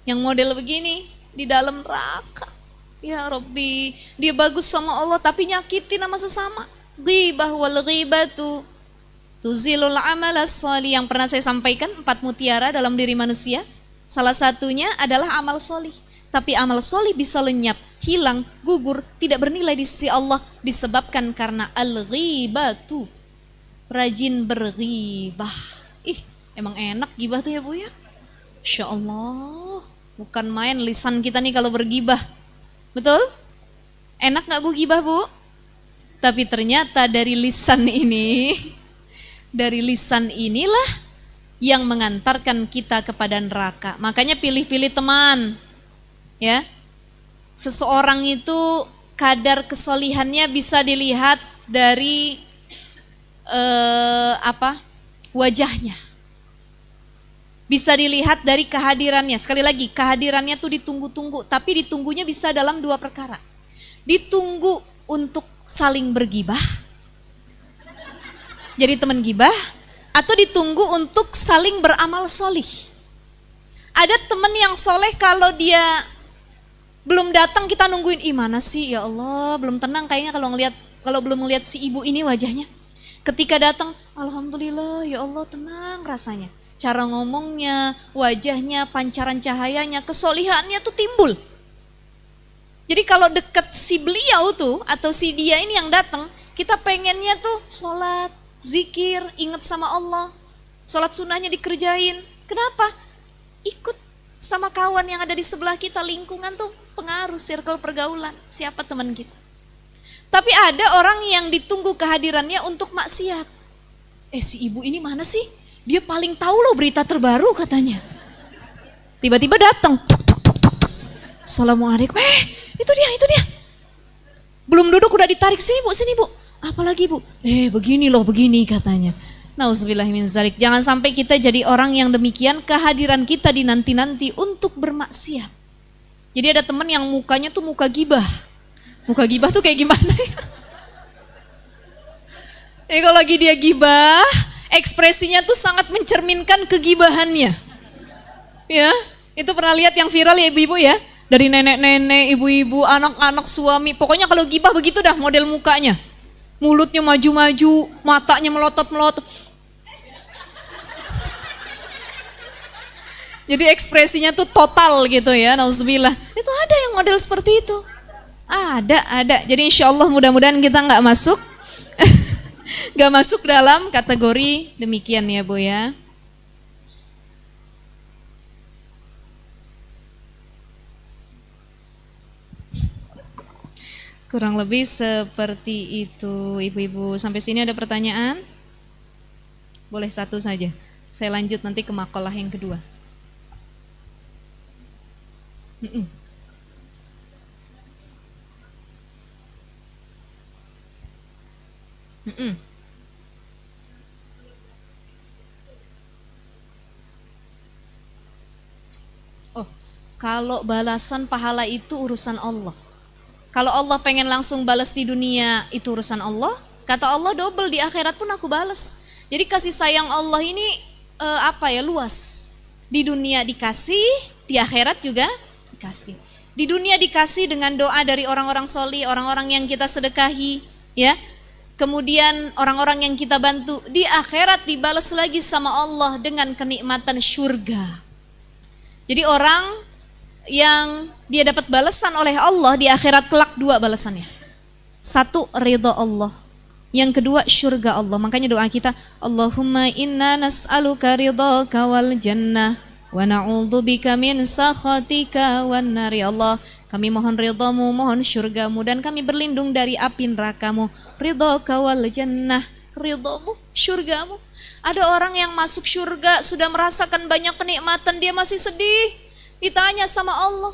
Yang model begini di dalam neraka. Ya Rabbi, dia bagus sama Allah tapi nyakitin sama sesama. Ghibah wal ghibatu tuzilul amal as-shalih, yang pernah saya sampaikan 4 mutiara dalam diri manusia. Salah satunya adalah amal solih. Tapi amal solih bisa lenyap, hilang, gugur, tidak bernilai di sisi Allah disebabkan karena al-ghibatu, rajin berghibah. Emang enak gibah tuh ya Bu ya. Insya Allah, bukan main lisan kita nih kalau bergibah. Betul? Enak gak Bu gibah Bu? Tapi ternyata dari lisan ini, dari lisan inilah yang mengantarkan kita kepada neraka. Makanya pilih-pilih teman. Ya. Seseorang itu kadar kesolihannya bisa dilihat dari wajahnya. Bisa dilihat dari kehadirannya. Sekali lagi, kehadirannya tuh ditunggu-tunggu, tapi ditunggunya bisa dalam 2 perkara. Ditunggu untuk saling bergibah, jadi teman gibah, atau ditunggu untuk saling beramal solih. Ada teman yang soleh, kalau dia belum datang kita nungguin, mana sih ya Allah, belum tenang kayaknya kalau belum ngelihat si ibu ini wajahnya. Ketika datang, alhamdulillah ya Allah, tenang rasanya. Cara ngomongnya, wajahnya, pancaran cahayanya, kesolihannya tuh timbul. Jadi kalau deket si beliau tuh, atau si dia ini yang datang, kita pengennya tuh sholat, zikir, ingat sama Allah. Sholat sunnahnya dikerjain. Kenapa? Ikut sama kawan yang ada di sebelah kita, lingkungan tuh pengaruh, circle pergaulan, siapa teman kita. Tapi ada orang yang ditunggu kehadirannya untuk maksiat. Si ibu ini mana sih? Dia paling tahu loh berita terbaru katanya. Tiba-tiba datang. Tuk, tuk, tuk, tuk, tuk. Assalamualaikum. Itu dia. Belum duduk udah ditarik, sini Bu. Apalagi Bu? Begini loh, begini katanya. Nauzubillah min zalik. Jangan sampai kita jadi orang yang demikian, kehadiran kita di nanti-nanti untuk bermaksiat. Jadi ada teman yang mukanya tuh muka gibah. Muka gibah tuh kayak gimana ya? Kalau lagi dia gibah, ekspresinya tuh sangat mencerminkan kegibahannya. Ya, itu pernah lihat yang viral ya ibu-ibu ya? Dari nenek-nenek, ibu-ibu, anak-anak, suami. Pokoknya kalau gibah begitu dah model mukanya. Mulutnya maju-maju, matanya melotot-melotot. Jadi ekspresinya tuh total gitu ya, nauzubillah. Itu ada yang model seperti itu. Ada. Jadi insya Allah mudah-mudahan kita nggak masuk. Nggak masuk dalam kategori demikian ya Bu ya. Kurang lebih seperti itu ibu-ibu. Sampai sini ada pertanyaan? Boleh 1 saja. Saya lanjut nanti ke makalah yang kedua. Kalau balasan pahala itu urusan Allah. Kalau Allah pengen langsung balas di dunia, itu urusan Allah. Kata Allah, double di akhirat pun aku balas. Jadi kasih sayang Allah ini luas. Di dunia dikasih, di akhirat juga dikasih. Di dunia dikasih dengan doa dari orang-orang solih, orang-orang yang kita sedekahi, ya. Kemudian orang-orang yang kita bantu. Di akhirat dibalas lagi sama Allah dengan kenikmatan syurga. Jadi orang yang dia dapat balasan oleh Allah di akhirat kelak 2 balasannya. 1, ridha Allah. Yang kedua, syurga Allah. Makanya doa kita, Allahumma inna nas'aluka ridhaka wal jannah wa na'udzubika min sakhatika wan nar. Ya Allah, kami mohon ridhamu, mohon syurgamu, dan kami berlindung dari api nerakamu. Ridhaka wal jannah, ridhamu, syurgamu. Ada orang yang masuk syurga sudah merasakan banyak kenikmatan, dia masih sedih. Ditanya sama Allah,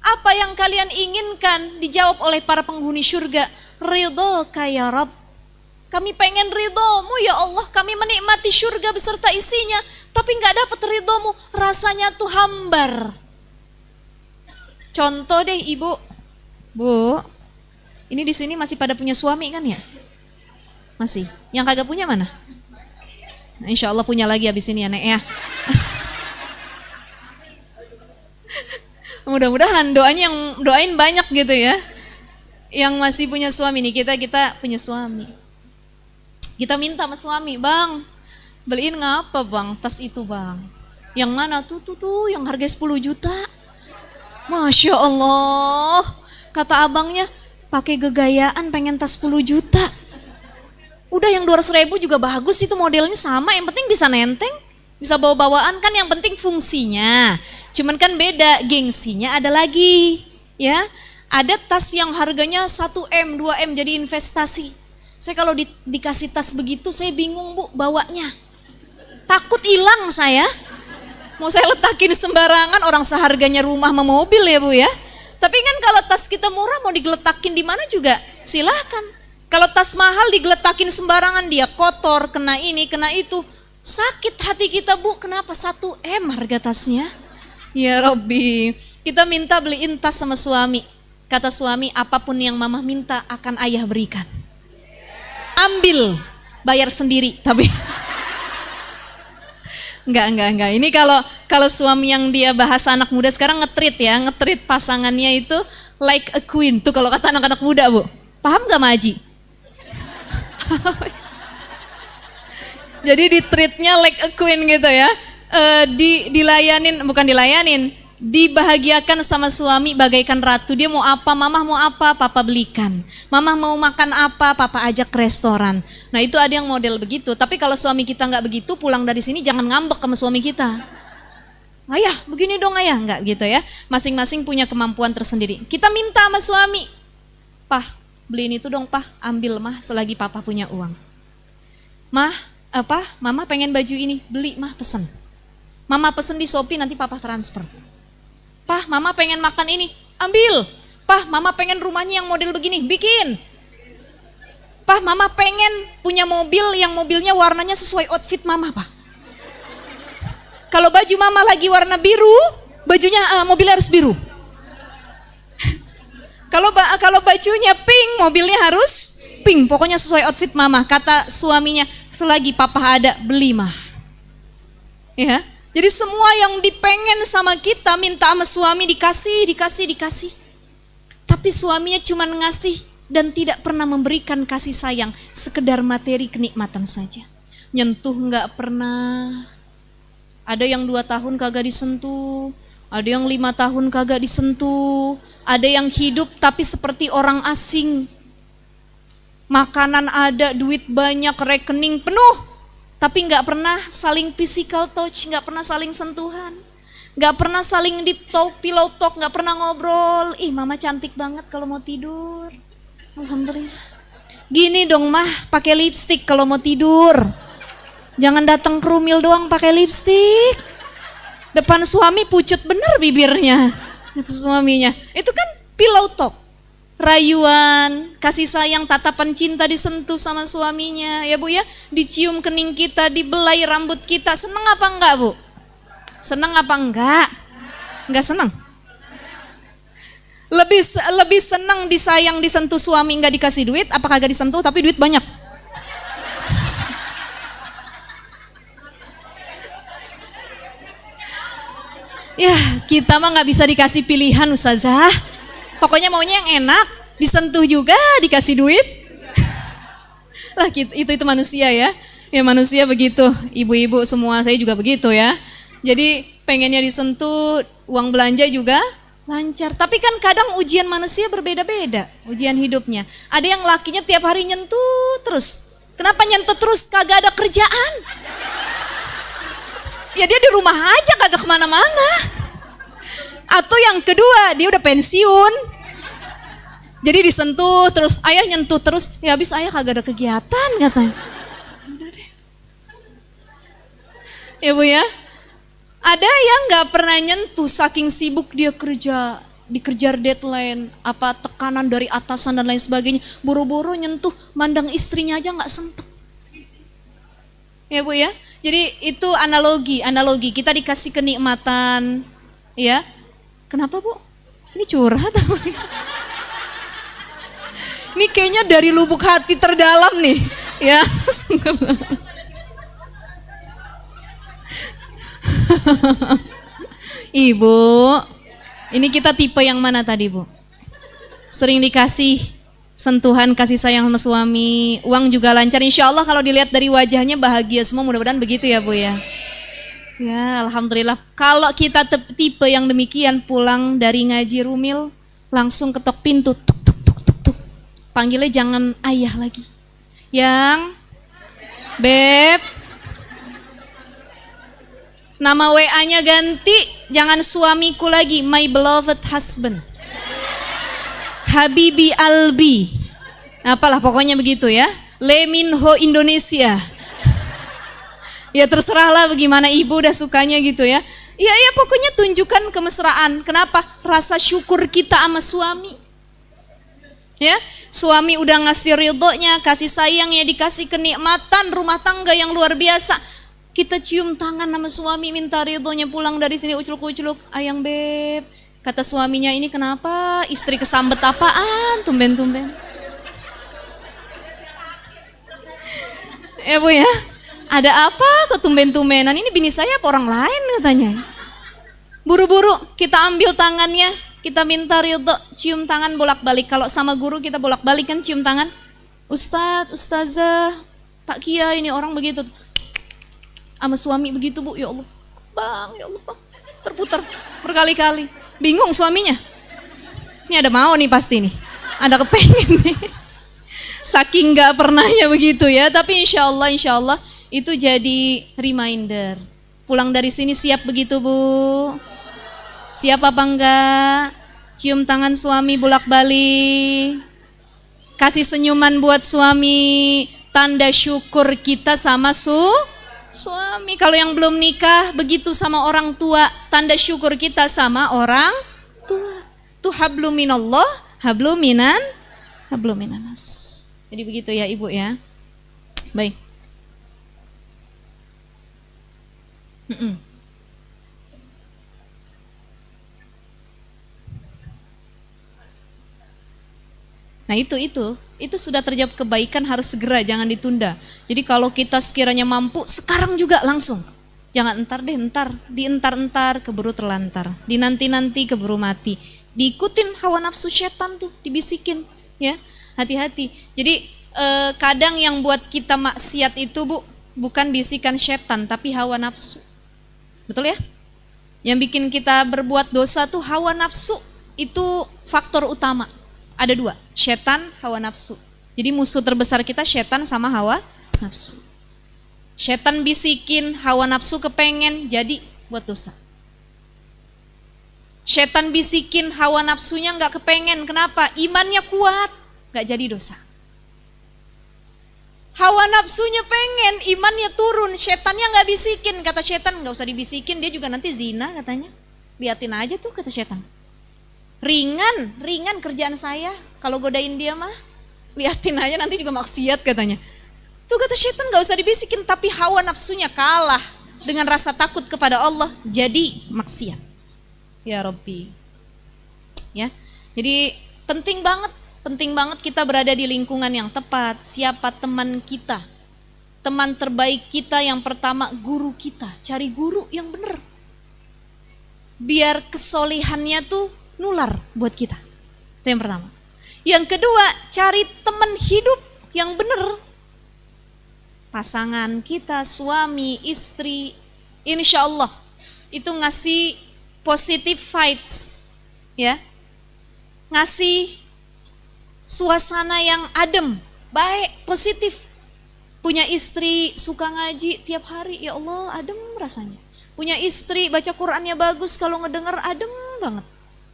apa yang kalian inginkan? Dijawab oleh para penghuni syurga, ridhaka ya Rabb. Kami pengen ridhomu ya Allah, kami menikmati syurga beserta isinya, tapi nggak dapat ridhomu, rasanya tuh hambar. Contoh deh ibu, bu, ini di sini masih pada punya suami kan ya? Masih. Yang kagak punya mana? Nah, insya Allah punya lagi habis ini ya Nek ya. Mudah-mudahan doanya yang doain banyak gitu ya. Yang masih punya suami nih, kita punya suami. Kita minta sama suami, bang, beliin ngapa bang tas itu bang? Yang mana tuh yang harga 10 juta. Masya Allah, kata abangnya, pakai gegayaan pengen tas 10 juta. Udah yang 200.000 juga bagus, itu modelnya sama, yang penting bisa nenteng, bisa bawa-bawaan kan, yang penting fungsinya. Cuman kan beda, gengsinya ada lagi, ya. Ada tas yang harganya 1M, 2M jadi investasi. Saya kalau dikasih tas begitu, saya bingung bu bawanya. Takut hilang saya. Mau saya letakin sembarangan, orang seharganya rumah sama mobil ya bu ya. Tapi kan kalau tas kita murah mau digeletakin di mana juga silakan. Kalau tas mahal digeletakin sembarangan, dia kotor, kena ini, kena itu. Sakit hati kita bu, kenapa 1M harga tasnya? Ya Rabbi, kita minta beliin tas sama suami. Kata suami, apapun yang mama minta akan ayah berikan. Ambil, bayar sendiri tapi. Enggak. Ini kalau suami yang dia bahasa anak muda sekarang nge-treat pasangannya itu like a queen. Tuh kalau kata anak-anak muda bu. Paham gak Maji? Jadi di-treatnya like a queen gitu ya. Dibahagiakan sama suami bagaikan ratu. Dia mau apa, mama mau apa, papa belikan. Mama mau makan apa, papa ajak ke restoran. Nah itu ada yang model begitu. Tapi kalau suami kita nggak begitu, pulang dari sini jangan ngambek sama suami kita. Ayah begini dong ayah, nggak gitu ya. Masing-masing punya kemampuan tersendiri. Kita minta sama suami, pah beliin itu dong pah, ambil mah selagi papa punya uang. Mah mama pengen baju ini, beli mah pesen. Mama pesen di Shopee, nanti papa transfer. Pah, mama pengen makan ini, ambil. Pah, mama pengen rumahnya yang model begini, bikin. Pah, mama pengen punya mobil yang mobilnya warnanya sesuai outfit mama, Pak. Kalau baju mama lagi warna biru, bajunya mobilnya harus biru. Kalau bajunya pink, mobilnya harus pink. Pokoknya sesuai outfit mama. Kata suaminya, selagi papa ada, beli mah. Ya. Jadi semua yang dipengen sama kita minta sama suami dikasih. Tapi suaminya cuma ngasih dan tidak pernah memberikan kasih sayang, sekedar materi kenikmatan saja. Nyentuh nggak pernah. Ada yang 2 tahun kagak disentuh, ada yang 5 tahun kagak disentuh, ada yang hidup tapi seperti orang asing. Makanan ada, duit banyak, rekening penuh. Tapi nggak pernah saling physical touch, nggak pernah saling sentuhan, nggak pernah saling deep talk, pillow talk, nggak pernah ngobrol. Ih mama cantik banget kalau mau tidur, alhamdulillah. Gini dong mah, pakai lipstick kalau mau tidur. Jangan datang kerumil doang pakai lipstick. Depan suami pucut bener bibirnya, itu suaminya. Itu kan pillow talk. Rayuan, kasih sayang, tatapan cinta disentuh sama suaminya, ya bu ya, dicium kening kita, dibelai rambut kita, seneng apa enggak bu? Seneng apa enggak? Enggak seneng? Lebih seneng disayang, disentuh suami enggak dikasih duit, apa kagak disentuh tapi duit banyak? Ya kita mah nggak bisa dikasih pilihan ustazah. Pokoknya maunya yang enak, disentuh juga, dikasih duit. Lah itu manusia ya. Ya manusia begitu, ibu-ibu semua, saya juga begitu ya. Jadi pengennya disentuh, uang belanja juga lancar. Tapi kan kadang ujian manusia berbeda-beda, ujian hidupnya. Ada yang lakinya tiap hari nyentuh terus. Kenapa nyentuh terus? Kagak ada kerjaan. Ya dia di rumah aja kagak kemana-mana. Atau yang kedua, dia udah pensiun. Jadi disentuh terus, ayah nyentuh terus, ya habis ayah kagak ada kegiatan katanya. Udah deh. Ya Bu ya. Ada yang gak pernah nyentuh saking sibuk dia kerja, dikejar deadline, apa tekanan dari atasan dan lain sebagainya. Buru-buru nyentuh, mandang istrinya aja gak sempet. Ya Bu ya. Jadi itu analogi kita dikasih kenikmatan, ya. Kenapa Bu? Ini curhat apa? Ini kayaknya dari lubuk hati terdalam nih, ya. Ibu, ini kita tipe yang mana tadi Bu? Sering dikasih sentuhan kasih sayang sama suami, uang juga lancar. Insya Allah kalau dilihat dari wajahnya bahagia semua, mudah-mudahan begitu ya Bu ya. Ya Alhamdulillah. Kalau kita tipe yang demikian, pulang dari ngaji rumil langsung ketok pintu, tuk tuk tuk tuk tuk. Panggilnya jangan ayah lagi, yang beb. Nama WA-nya ganti, jangan suamiku lagi, my beloved husband, Habibi Albi, apalah pokoknya begitu ya. Leminho Indonesia. Ya terserahlah bagaimana ibu udah sukanya gitu ya. Ya pokoknya tunjukkan kemesraan. Kenapa? Rasa syukur kita sama suami. Ya, suami udah ngasih ridhonya, kasih sayangnya, dikasih kenikmatan rumah tangga yang luar biasa. Kita cium tangan sama suami, minta ridhonya, pulang dari sini uculuk-uculuk, ayang beb. Kata suaminya, ini kenapa? Istri kesambet apaan? Tumben-tumben. Ya Bu ya, ada apa kok tumben-tumbenan? Ini bini saya apa orang lain katanya. Buru-buru kita ambil tangannya, kita minta ridho, cium tangan bolak-balik. Kalau sama guru kita bolak-balik kan cium tangan. Ustadz, ustazah, Pak Kiai, ini orang begitu. Sama suami begitu Bu, ya Allah. Bang, ya Allah Bang. Terputar berkali-kali. Bingung suaminya. Ini ada mau nih pasti nih. Ada kepengen nih. Saking gak pernahnya begitu ya. Tapi insya Allah itu jadi reminder. Pulang dari sini siap begitu Bu? Siap apa enggak? Cium tangan suami bolak-balik. Kasih senyuman buat suami. Tanda syukur kita sama suami. Kalau yang belum nikah begitu sama orang tua, tanda syukur kita sama orang tua. Tuh hablum minallah, hablum minanas. Jadi begitu ya Ibu ya. Baik. Nah itu sudah terjawab, kebaikan harus segera, jangan ditunda. Jadi kalau kita sekiranya mampu, sekarang juga langsung. Jangan entar keburu terlantar, dinanti-nanti keburu mati. Diikutin hawa nafsu setan tuh, dibisikin, ya. Hati-hati. Jadi kadang yang buat kita maksiat itu Bu, bukan bisikan setan, tapi hawa nafsu. Betul ya? Yang bikin kita berbuat dosa tuh hawa nafsu, itu faktor utama. Ada dua, setan, hawa nafsu. Jadi musuh terbesar kita setan sama hawa nafsu. Setan bisikin, hawa nafsu kepengen, jadi buat dosa. Setan bisikin, hawa nafsunya nggak kepengen, kenapa? Imannya kuat, nggak jadi dosa. Hawa nafsunya pengen, imannya turun, setannya nggak bisikin. Kata setan nggak usah dibisikin, dia juga nanti zina katanya. Liatin aja tuh kata setan. Ringan kerjaan saya. Kalau godain dia mah, liatin aja nanti juga maksiat katanya. Tuh kata setan gak usah dibisikin, tapi hawa nafsunya kalah dengan rasa takut kepada Allah, jadi maksiat. Ya Rabbi. Ya. Jadi penting banget kita berada di lingkungan yang tepat. Siapa teman kita? Teman terbaik kita yang pertama guru kita. Cari guru yang benar. Biar kesolehannya tuh nular buat kita. Itu yang pertama. Yang kedua, cari teman hidup yang benar. Pasangan kita, suami, istri, insya Allah itu ngasih positive vibes, ya, ngasih suasana yang adem, baik, positif. Punya istri suka ngaji tiap hari, ya Allah adem rasanya. Punya istri, baca Qur'annya bagus, kalau ngedenger adem banget.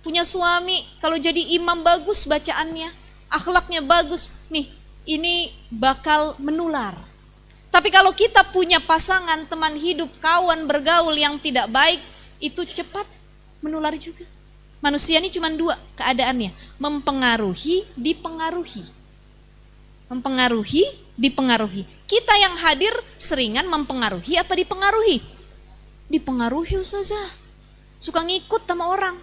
Punya suami, kalau jadi imam bagus bacaannya, akhlaknya bagus. Nih, ini bakal menular. Tapi kalau kita punya pasangan, teman hidup, kawan bergaul yang tidak baik, itu cepat menular juga. Manusia ini cuma dua keadaannya, mempengaruhi, dipengaruhi. Mempengaruhi, dipengaruhi. Kita yang hadir seringan mempengaruhi apa dipengaruhi? Dipengaruhi Ustazah. Suka ngikut sama orang.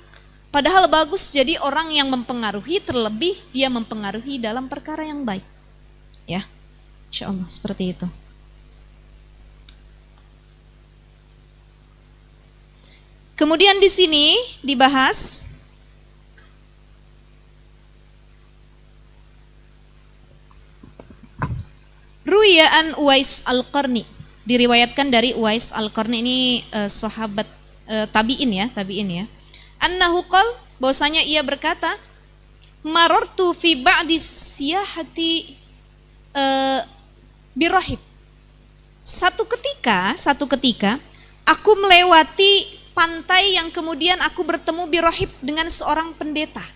Padahal bagus jadi orang yang mempengaruhi, terlebih dia mempengaruhi dalam perkara yang baik. Ya, insya Allah seperti itu. Kemudian di sini dibahas Ru'yaan Uwais Al-Qarni, diriwayatkan dari Uwais Al-Qarni, ini sahabat tabi'in ya. Annahu qal, bahwasanya ia berkata, marartu fi ba'di siyahati birahib. Satu ketika aku melewati pantai yang kemudian aku bertemu birahib dengan seorang pendeta.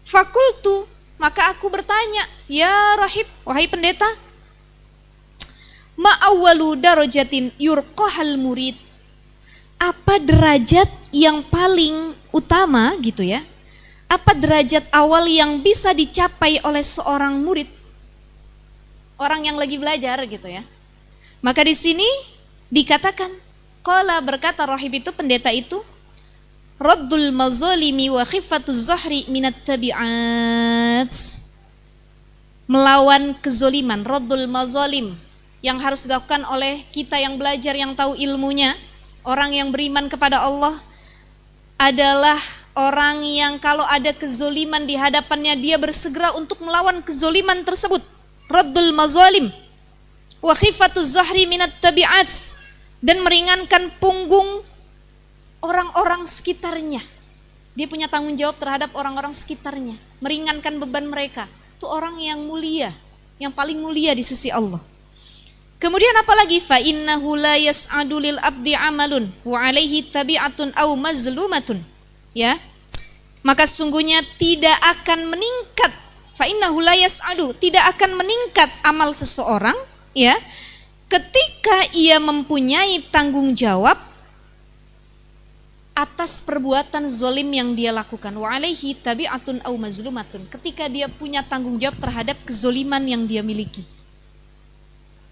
Fakultu, maka aku bertanya, ya rahib, wahai pendeta, ma awwalu darajatin yurqahal murid, apa derajat yang paling utama gitu ya, apa derajat awal yang bisa dicapai oleh seorang murid, orang yang lagi belajar gitu ya. Maka di sini dikatakan, qala, berkata rahib itu, pendeta itu, raddul mazalimi wa khifatuz zahri minat tabi'at, melawan kezoliman. Raddul mazalim yang harus dilakukan oleh kita yang belajar, yang tahu ilmunya, orang yang beriman kepada Allah, adalah orang yang kalau ada kezoliman di hadapannya dia bersegera untuk melawan kezoliman tersebut. Raddul mazalim wa khifatuz zahri minat tabi'at, dan meringankan punggung orang-orang sekitarnya. Dia punya tanggung jawab terhadap orang-orang sekitarnya, meringankan beban mereka. Itu orang yang mulia, yang paling mulia di sisi Allah. Kemudian apalagi, fa innahu la yas'adu lil abdi amalun wa alaihi tabi'atun aw mazlumatun. Ya. Maka sungguhnya tidak akan meningkat, fa innahu la yas'adu, tidak akan meningkat amal seseorang, ya, ketika ia mempunyai tanggung jawab atas perbuatan zolim yang dia lakukan. Wa alaihi tabi'atun aw mazlumatun, ketika dia punya tanggung jawab terhadap kezoliman yang dia miliki.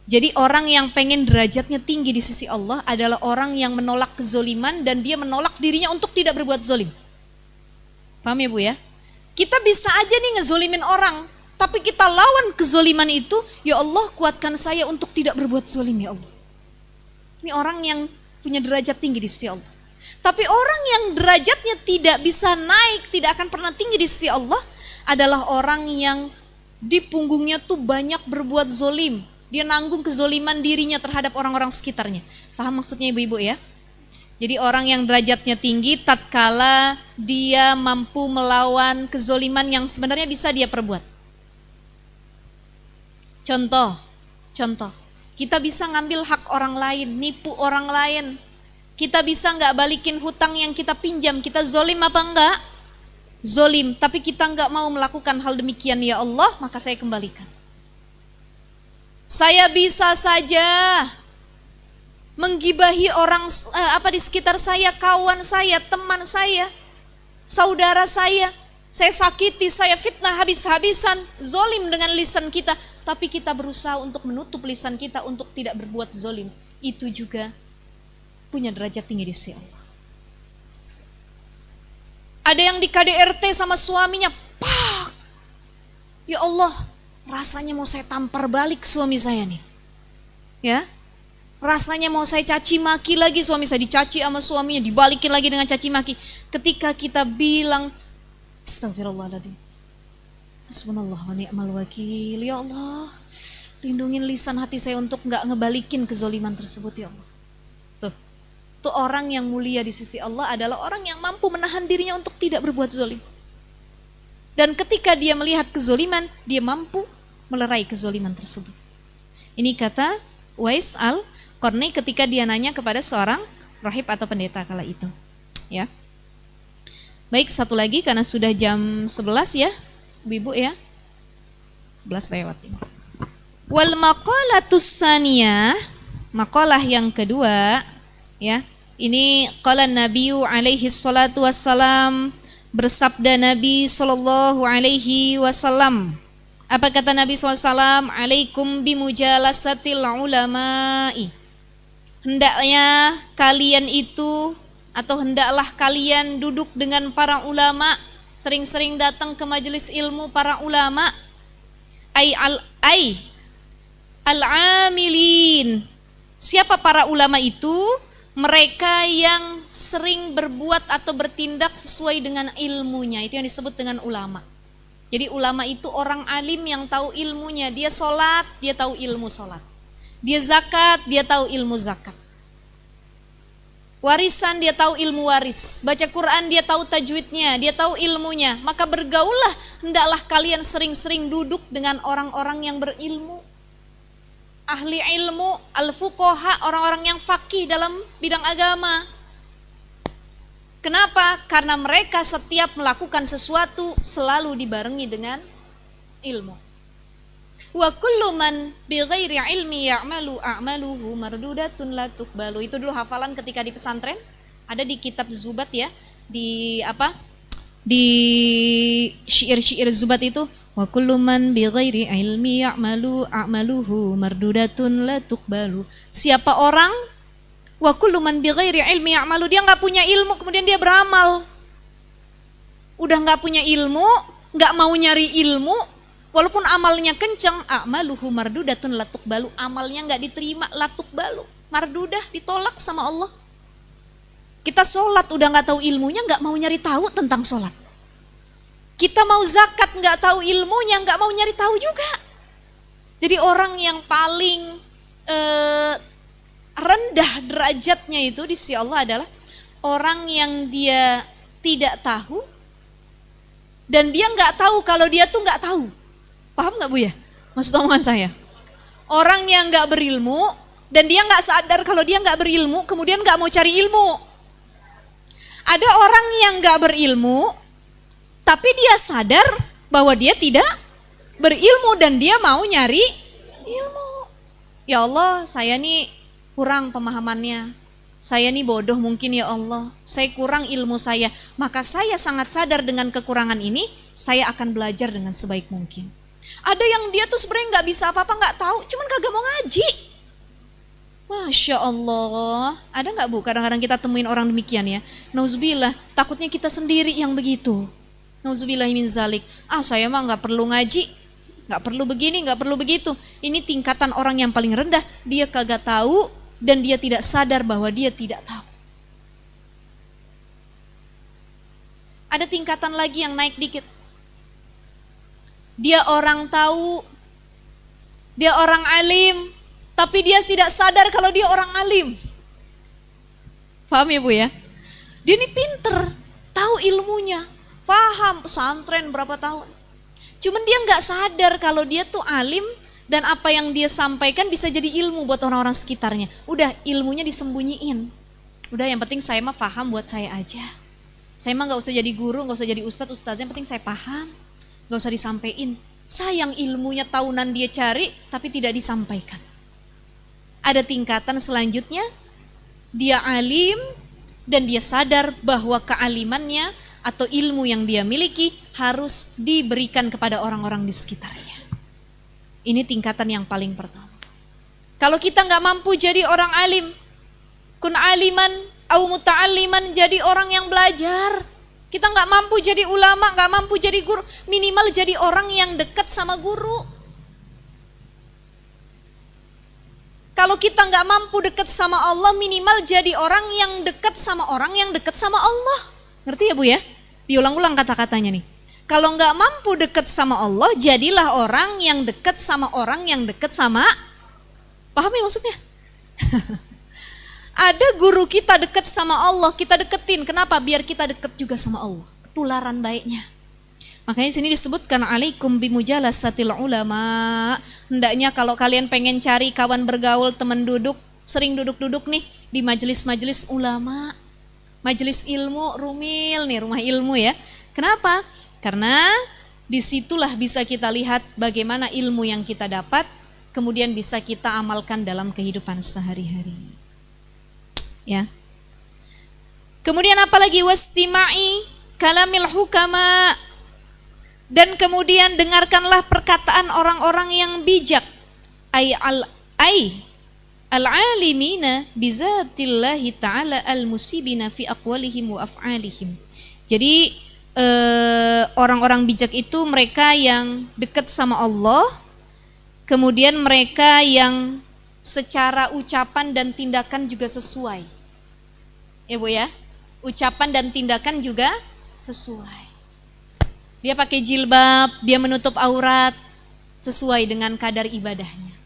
Jadi orang yang pengen derajatnya tinggi di sisi Allah adalah orang yang menolak kezoliman dan dia menolak dirinya untuk tidak berbuat zolim. Paham ya Bu ya? Kita bisa aja nih ngezolimin orang, tapi kita lawan kezoliman itu, ya Allah kuatkan saya untuk tidak berbuat zolim ya Allah. Ini orang yang punya derajat tinggi di sisi Allah. Tapi orang yang derajatnya tidak bisa naik, tidak akan pernah tinggi di sisi Allah, adalah orang yang di punggungnya tuh banyak berbuat zolim. Dia nanggung kezoliman dirinya terhadap orang-orang sekitarnya. Paham maksudnya ibu-ibu ya? Jadi orang yang derajatnya tinggi tatkala dia mampu melawan kezoliman yang sebenarnya bisa dia perbuat. Contoh, kita bisa ngambil hak orang lain, nipu orang lain. Kita bisa nggak balikin hutang yang kita pinjam, kita zolim apa enggak? Zolim, tapi kita nggak mau melakukan hal demikian, ya Allah, maka saya kembalikan. Saya bisa saja menggibahi orang di sekitar saya, kawan saya, teman saya, saudara saya sakiti, saya fitnah habis-habisan, zolim dengan lisan kita, tapi kita berusaha untuk menutup lisan kita untuk tidak berbuat zolim. Itu juga punya derajat tinggi di sisi Allah. Ada yang di KDRT sama suaminya, pak, ya Allah, rasanya mau saya tampar balik suami saya nih, ya, rasanya mau saya caci maki lagi, suami saya dicaci sama suaminya, dibalikin lagi dengan caci maki. Ketika kita bilang, astagfirullahaladzim, hasbunallah wa ni'mal wakil, ya Allah, lindungin lisan hati saya untuk nggak ngebalikin kezoliman tersebut, ya Allah. Tuh orang yang mulia di sisi Allah adalah orang yang mampu menahan dirinya untuk tidak berbuat zolim. Dan ketika dia melihat kezoliman, dia mampu melerai kezoliman tersebut. Ini kata Uwais Al-Qarni. Qarni ketika dia nanya kepada seorang rahib atau pendeta kala itu. Ya. Baik, satu lagi karena sudah jam 11 ya, Ibu ya. 11 lewat ini. Wal maqalatus saniyah, maqalah yang kedua ya. Ini qala Nabiyu alaihi salatu wassalam, bersabda Nabi sallallahu alaihi wasallam. Apa kata Nabi sallallahu alaihi wasallam? Alaikum bimujalasatil ulama'i. Hendaknya kalian itu atau hendaklah kalian duduk dengan para ulama, sering-sering datang ke majelis ilmu para ulama. Al-amilin. Siapa para ulama itu? Mereka yang sering berbuat atau bertindak sesuai dengan ilmunya. Itu yang disebut dengan ulama. Jadi ulama itu orang alim yang tahu ilmunya. Dia sholat, dia tahu ilmu sholat. Dia zakat, dia tahu ilmu zakat. Warisan, dia tahu ilmu waris. Baca Quran, dia tahu tajwidnya, dia tahu ilmunya. Maka bergaullah, hendaklah kalian sering-sering duduk dengan orang-orang yang berilmu. Ahli ilmu, al-fuqaha, orang-orang yang faqih dalam bidang agama. Kenapa? Karena mereka setiap melakukan sesuatu selalu dibarengi dengan ilmu. Wa kullu man bighairi ilmi ya'malu a'maluhu mardudatun la tuqbalu. Itu dulu hafalan ketika di pesantren. Ada di kitab Zubat ya. Di apa? Di syair-syair Zubat itu. Wa kullu man bighairi ilmi ya'malu a'maluhu mardudatun la tuqbalu. Siapa orang wa kullu man bighairi ilmi ya'malu, dia enggak punya ilmu kemudian dia beramal. Udah enggak punya ilmu, enggak mau nyari ilmu, walaupun amalnya kencang, a'maluhu mardudatun la tuqbalu, amalnya enggak diterima, la tuqbalu, mardudah, ditolak sama Allah. Kita sholat udah enggak tahu ilmunya, enggak mau nyari tahu tentang sholat. Kita mau zakat nggak tahu ilmunya, nggak mau nyari tahu juga. Jadi orang yang paling rendah derajatnya itu di sisi Allah adalah orang yang dia tidak tahu dan dia nggak tahu kalau dia tuh nggak tahu. Paham nggak Bu ya? Maksud omongan saya. Orang yang nggak berilmu dan dia nggak sadar kalau dia nggak berilmu, kemudian nggak mau cari ilmu. Ada orang yang nggak berilmu tapi dia sadar bahwa dia tidak berilmu dan dia mau nyari ilmu. Ya Allah, saya nih kurang pemahamannya. Saya nih bodoh mungkin ya Allah. Saya kurang ilmu saya. Maka saya sangat sadar dengan kekurangan ini, saya akan belajar dengan sebaik mungkin. Ada yang dia tuh sebenarnya nggak bisa apa-apa, nggak tahu, cuman kagak mau ngaji. Masya Allah. Ada nggak Bu? Kadang-kadang kita temuin orang demikian ya. Nauzubillah, takutnya kita sendiri yang begitu. Nauzubillahi min zalik. Saya mah nggak perlu ngaji, nggak perlu begini, nggak perlu begitu. Ini tingkatan orang yang paling rendah. Dia kagak tahu dan dia tidak sadar bahwa dia tidak tahu. Ada tingkatan lagi yang naik dikit. Dia orang tahu, dia orang alim, tapi dia tidak sadar kalau dia orang alim. Paham ya Bu ya? Dia ini pinter, tahu ilmunya. Paham pesantren berapa tahun. Cuman dia nggak sadar kalau dia tuh alim dan apa yang dia sampaikan bisa jadi ilmu buat orang-orang sekitarnya. Udah ilmunya disembunyiin. Udah yang penting saya mah paham buat saya aja. Saya mah nggak usah jadi guru, nggak usah jadi ustadz, yang penting saya paham. Nggak usah disampaikan. Sayang ilmunya tahunan dia cari tapi tidak disampaikan. Ada tingkatan selanjutnya. Dia alim dan dia sadar bahwa kealimannya atau ilmu yang dia miliki harus diberikan kepada orang-orang di sekitarnya. Ini tingkatan yang paling pertama. Kalau kita nggak mampu jadi orang alim, kun aliman au muta'alliman, jadi orang yang belajar. Kita nggak mampu jadi ulama, nggak mampu jadi guru, minimal jadi orang yang dekat sama guru. Kalau kita nggak mampu dekat sama Allah, minimal jadi orang yang dekat sama orang yang dekat sama Allah. Ngerti ya Bu ya? Diulang-ulang kata-katanya nih. Kalau nggak mampu dekat sama Allah, jadilah orang yang dekat sama orang yang dekat sama. Paham ya maksudnya? Ada guru kita dekat sama Allah, kita deketin. Kenapa? Biar kita dekat juga sama Allah. Ketularan baiknya. Makanya sini disebutkan alaikum bimujalasatil ulama. Hendaknya kalau kalian pengen cari kawan bergaul, teman duduk, sering duduk-duduk nih di majelis-majelis ulama, majelis ilmu, rumil nih, rumah ilmu ya. Kenapa? Karena disitulah bisa kita lihat bagaimana ilmu yang kita dapat, kemudian bisa kita amalkan dalam kehidupan sehari-hari. Ya. Kemudian apalagi wastima'i kalamil hukama, dan kemudian dengarkanlah perkataan orang-orang yang bijak, al-alimina bizatillahi ta'ala al-musibina fi aqwalihim wa af'alihim. Jadi orang-orang bijak itu mereka yang dekat sama Allah, kemudian mereka yang secara ucapan dan tindakan juga sesuai. Ya Bu ya, ucapan dan tindakan juga sesuai. Dia pakai jilbab, dia menutup aurat sesuai dengan kadar ibadahnya.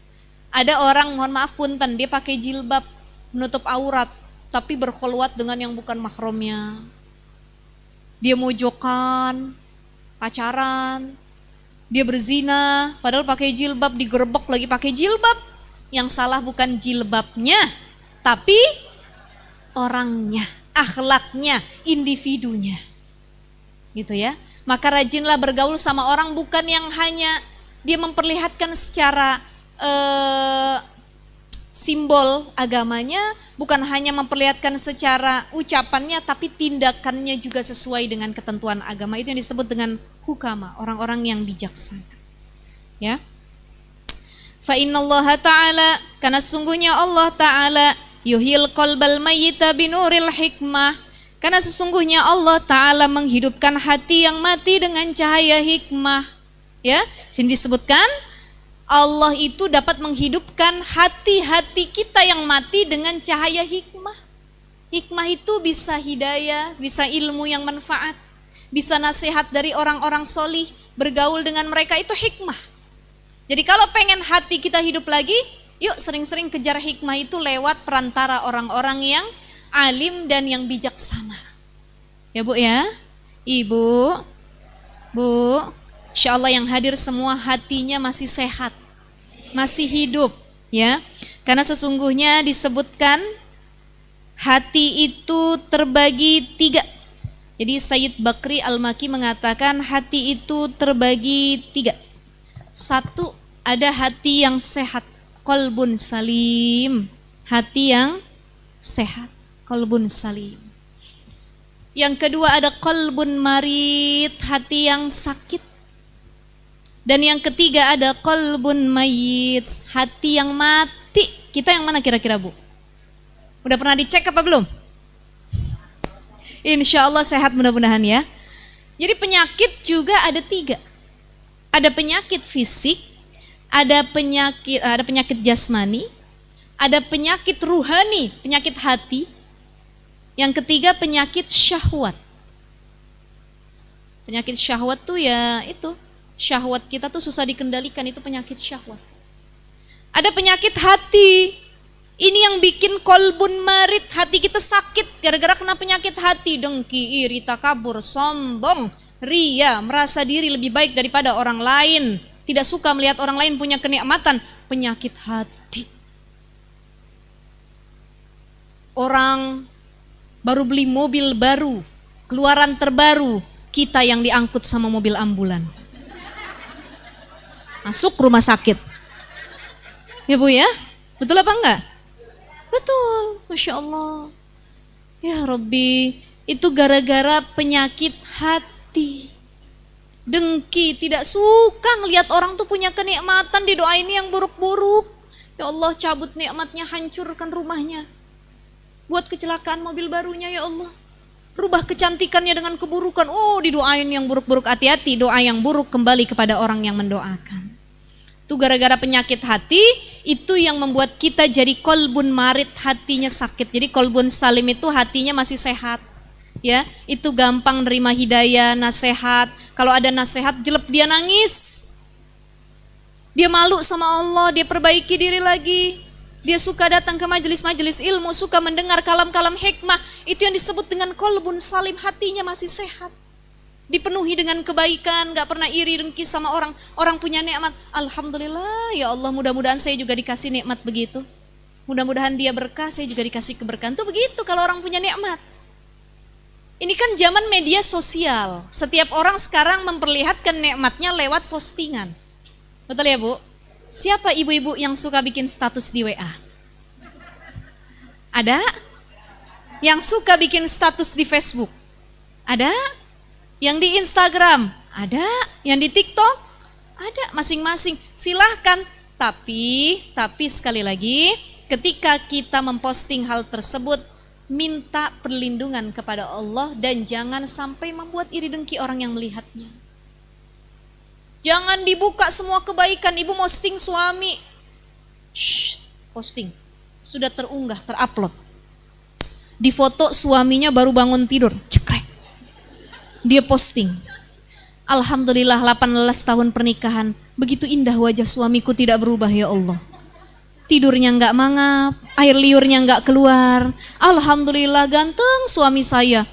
Ada orang, mohon maaf punten, dia pakai jilbab, menutup aurat, tapi berkhulwat dengan yang bukan mahramnya. Dia mojokan, pacaran, dia berzina, padahal pakai jilbab, digerebek lagi pakai jilbab. Yang salah bukan jilbabnya, tapi orangnya, akhlaknya, individunya. Gitu ya. Maka rajinlah bergaul sama orang, bukan yang hanya dia memperlihatkan secara simbol agamanya, bukan hanya memperlihatkan secara ucapannya, tapi tindakannya juga sesuai dengan ketentuan agama. Itu yang disebut dengan hukama, orang-orang yang bijaksana. Ya. Fa innallaha ta'ala, karena sesungguhnya Allah Ta'ala yuhil qalbal mayyita binuril hikmah, karena sesungguhnya Allah Ta'ala menghidupkan hati yang mati dengan cahaya hikmah. Ya, sini disebutkan Allah itu dapat menghidupkan hati-hati kita yang mati dengan cahaya hikmah. Hikmah itu bisa hidayah, bisa ilmu yang manfaat, bisa nasihat dari orang-orang solih, bergaul dengan mereka, itu hikmah. Jadi kalau pengen hati kita hidup lagi, yuk sering-sering kejar hikmah itu lewat perantara orang-orang yang alim dan yang bijaksana. Ya Bu ya, Ibu, Bu, insya Allah yang hadir semua hatinya masih sehat, masih hidup, ya. Karena sesungguhnya disebutkan hati itu terbagi 3. Jadi Sayyid Bakri Al-Maki mengatakan hati itu terbagi 3. 1, ada hati yang sehat, qalbun salim, hati yang sehat, qalbun salim. Yang kedua ada qalbun marid, hati yang sakit. Dan yang ketiga ada qalbun mayyit, hati yang mati. Kita yang mana kira-kira Bu? Udah pernah dicek apa belum? Insya Allah sehat mudah-mudahan ya. Jadi penyakit juga ada 3. Ada penyakit fisik, ada penyakit jasmani, ada penyakit ruhani, penyakit hati. Yang ketiga penyakit syahwat. Penyakit syahwat tuh ya itu, syahwat kita tuh susah dikendalikan, itu penyakit syahwat. Ada penyakit hati. Ini yang bikin kolbun marid, hati kita sakit gara-gara kena penyakit hati, dengki, iri, takabur, sombong, ria, merasa diri lebih baik daripada orang lain, tidak suka melihat orang lain punya kenikmatan, penyakit hati. Orang baru beli mobil baru, keluaran terbaru, kita yang diangkut sama mobil ambulan. Masuk rumah sakit. Ya Bu ya, betul apa enggak? Betul, Masya Allah. Ya Rabbi, itu gara-gara penyakit hati. Dengki, tidak suka ngelihat orang tuh punya kenikmatan, didoain yang buruk-buruk. Ya Allah, cabut nikmatnya, hancurkan rumahnya. Buat kecelakaan mobil barunya ya Allah. Rubah kecantikannya dengan keburukan. Oh, didoain yang buruk-buruk, hati-hati, doa yang buruk kembali kepada orang yang mendoakan. Itu gara-gara penyakit hati, itu yang membuat kita jadi kolbun marid, hatinya sakit. Jadi kolbun salim itu hatinya masih sehat. Ya, itu gampang nerima hidayah, nasihat. Kalau ada nasihat, jelek dia nangis. Dia malu sama Allah, dia perbaiki diri lagi. Dia suka datang ke majelis-majelis ilmu, suka mendengar kalam-kalam hikmah. Itu yang disebut dengan kolbun salim, hatinya masih sehat. Dipenuhi dengan kebaikan, gak pernah iri dengki sama orang. Orang punya nikmat, alhamdulillah ya Allah, mudah-mudahan saya juga dikasih nikmat begitu. mudah-mudahan dia berkah, saya juga dikasih keberkahan. Tuh begitu kalau orang punya nikmat. Ini kan zaman media sosial. Setiap orang sekarang memperlihatkan nikmatnya lewat postingan. Betul ya Bu? Siapa ibu-ibu yang suka bikin status di WA? Ada? Yang suka bikin status di Facebook? Ada? Yang di Instagram? Ada? Yang di TikTok? Ada, masing-masing. Silahkan. Tapi sekali lagi, ketika kita memposting hal tersebut, minta perlindungan kepada Allah dan jangan sampai membuat iri dengki orang yang melihatnya. Jangan dibuka semua kebaikan. Ibu posting suami. Posting. Sudah terunggah, terupload. Di foto suaminya baru bangun tidur. Cekrek. Dia posting. Alhamdulillah 18 tahun pernikahan. Begitu indah wajah suamiku tidak berubah ya Allah. Tidurnya nggak mangap, air liurnya nggak keluar. Alhamdulillah ganteng suami saya.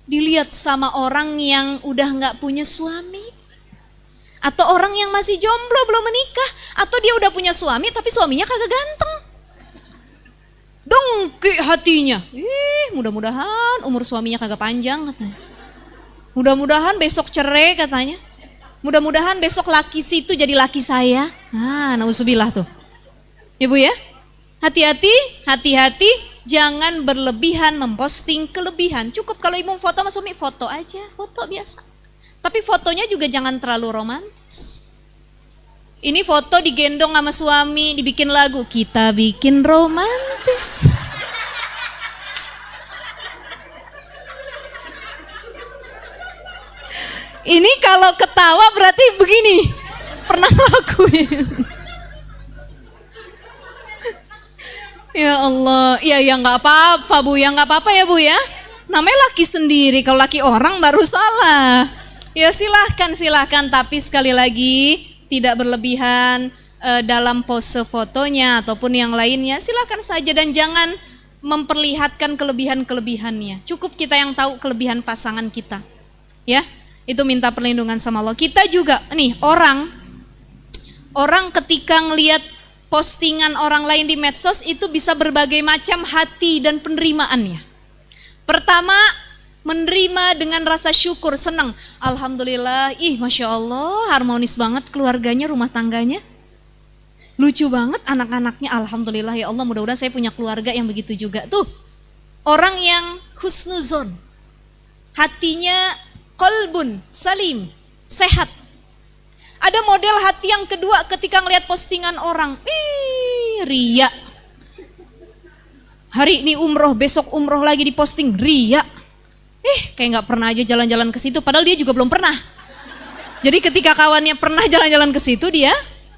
Dilihat sama orang yang udah nggak punya suami. Atau orang yang masih jomblo belum menikah. Atau dia udah punya suami tapi suaminya kagak ganteng. Dengki hatinya. Mudah-mudahan umur suaminya kagak panjang katanya. Mudah-mudahan besok cerai katanya. Mudah-mudahan besok laki situ jadi laki saya. Nauzubillah tuh. Ibu ya, hati-hati, jangan berlebihan memposting kelebihan. Cukup kalau ibu foto sama suami, foto aja, foto biasa. Tapi fotonya juga jangan terlalu romantis. Ini foto digendong sama suami, dibikin lagu, kita bikin romantis. Ini kalau ketawa berarti begini, pernah lakuin. Ya Allah, ya nggak apa-apa Bu, ya nggak apa-apa ya Bu ya. Namanya laki sendiri, kalau laki orang baru salah. Ya silahkan, tapi sekali lagi tidak berlebihan dalam pose fotonya ataupun yang lainnya. Silahkan saja dan jangan memperlihatkan kelebihan-kelebihannya. Cukup kita yang tahu kelebihan pasangan kita. Ya. Itu minta perlindungan sama Allah. Kita juga nih orang ketika ngelihat postingan orang lain di medsos itu bisa berbagai macam hati dan penerimaannya. Pertama, menerima dengan rasa syukur, senang. Alhamdulillah, Masya Allah harmonis banget keluarganya, rumah tangganya. Lucu banget anak-anaknya, Alhamdulillah ya Allah, mudah-mudahan saya punya keluarga yang begitu juga. Tuh, orang yang husnuzon, hatinya qalbun salim, sehat. Ada model hati yang kedua ketika ngelihat postingan orang, riya. Hari ini umroh, besok umroh lagi diposting, riya. Kayak nggak pernah aja jalan-jalan ke situ, padahal dia juga belum pernah. Jadi ketika kawannya pernah jalan-jalan ke situ, dia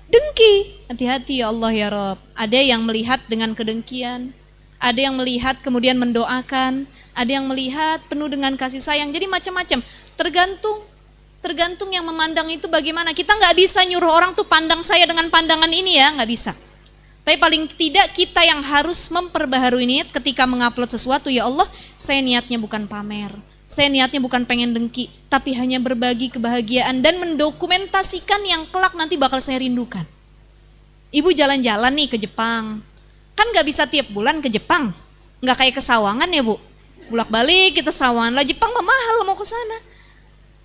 dengki. Hati-hati ya Allah ya Rabb. Ada yang melihat dengan kedengkian, ada yang melihat kemudian mendoakan, ada yang melihat penuh dengan kasih sayang. Jadi macam-macam. Tergantung yang memandang itu bagaimana. Kita nggak bisa nyuruh orang tuh pandang saya dengan pandangan ini ya, nggak bisa. Tapi paling tidak kita yang harus memperbaharui niat ketika mengupload sesuatu. Ya Allah, saya niatnya bukan pamer, saya niatnya bukan pengen dengki, tapi hanya berbagi kebahagiaan dan mendokumentasikan yang kelak nanti bakal saya rindukan. Ibu jalan-jalan nih ke Jepang, kan nggak bisa tiap bulan ke Jepang, nggak kayak ke Sawangan ya Bu, bolak-balik kita Sawangan lah, Jepang mah mahal mau ke sana.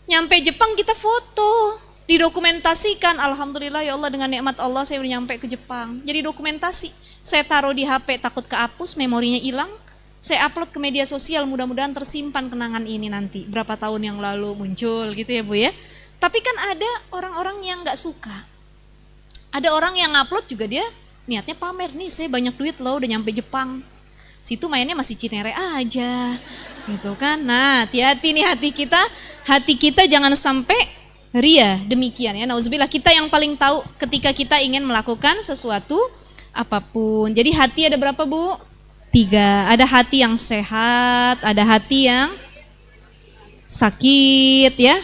Nyampe Jepang kita foto, didokumentasikan. Alhamdulillah ya Allah dengan nikmat Allah saya udah nyampe ke Jepang. Jadi dokumentasi. Saya taruh di HP takut kehapus, memorinya hilang. Saya upload ke media sosial, mudah-mudahan tersimpan kenangan ini nanti. Berapa tahun yang lalu muncul gitu ya Bu ya. Tapi kan ada orang-orang yang gak suka. Ada orang yang upload juga dia niatnya pamer, nih saya banyak duit loh udah nyampe Jepang. Situ mainnya masih Cinere aja gitu kan. Nah hati-hati nih hati kita jangan sampai ria demikian ya. Nauzubillah, kita yang paling tahu ketika kita ingin melakukan sesuatu apapun. Jadi hati ada berapa Bu? 3. Ada hati yang sehat, ada hati yang sakit ya.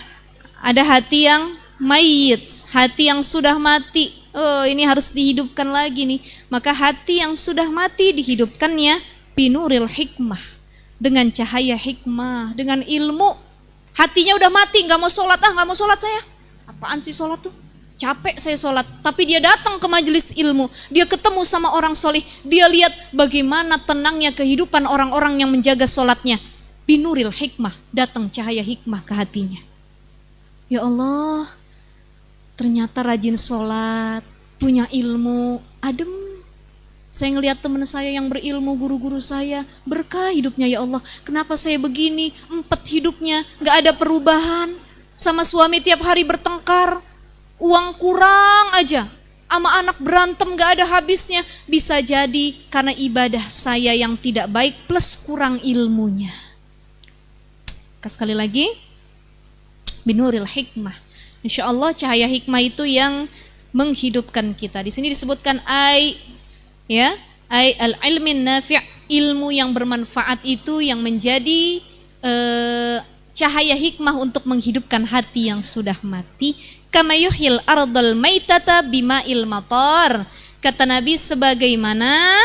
Ada hati yang mayit, hati yang sudah mati. Ini harus dihidupkan lagi nih. Maka hati yang sudah mati dihidupkannya binuril hikmah, dengan cahaya hikmah, dengan ilmu. Hatinya udah mati, nggak mau sholat, nggak mau sholat saya. Apaan sih sholat tuh? capek saya sholat, tapi dia datang ke majelis ilmu, dia ketemu sama orang solih, dia lihat bagaimana tenangnya kehidupan orang-orang yang menjaga sholatnya. Binuril hikmah, datang cahaya hikmah ke hatinya. Ya Allah, ternyata rajin sholat, punya ilmu, adem. Saya ngelihat teman saya yang berilmu, guru-guru saya, berkah hidupnya ya Allah. Kenapa saya begini, empet hidupnya, gak ada perubahan. Sama suami tiap hari bertengkar, uang kurang aja, sama anak berantem gak ada habisnya. Bisa jadi karena ibadah saya yang tidak baik plus kurang ilmunya. Sekali lagi, binuril hikmah. Insya Allah cahaya hikmah itu yang menghidupkan kita. Di sini disebutkan al-ilmin nafi', ilmu yang bermanfaat itu yang menjadi cahaya hikmah untuk menghidupkan hati yang sudah mati. Kama yuhyil ardal maitata bima'il matar. Kata Nabi, sebagaimana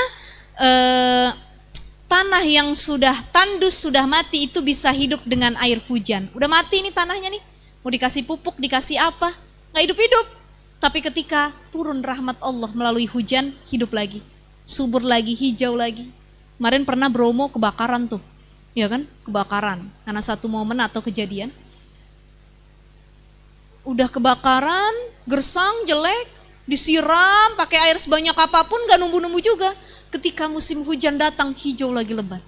tanah yang sudah tandus, sudah mati itu bisa hidup dengan air hujan. Udah mati nih tanahnya nih, mau dikasih pupuk, dikasih apa, gak hidup-hidup. Tapi ketika turun rahmat Allah melalui hujan, hidup lagi, subur lagi, hijau lagi. Kemarin pernah Bromo kebakaran tuh, ya kan? Kebakaran karena satu momen atau kejadian. Udah kebakaran, gersang, jelek, disiram pakai air sebanyak apapun gak numbuh-numbuh juga. Ketika musim hujan datang, hijau lagi lebat.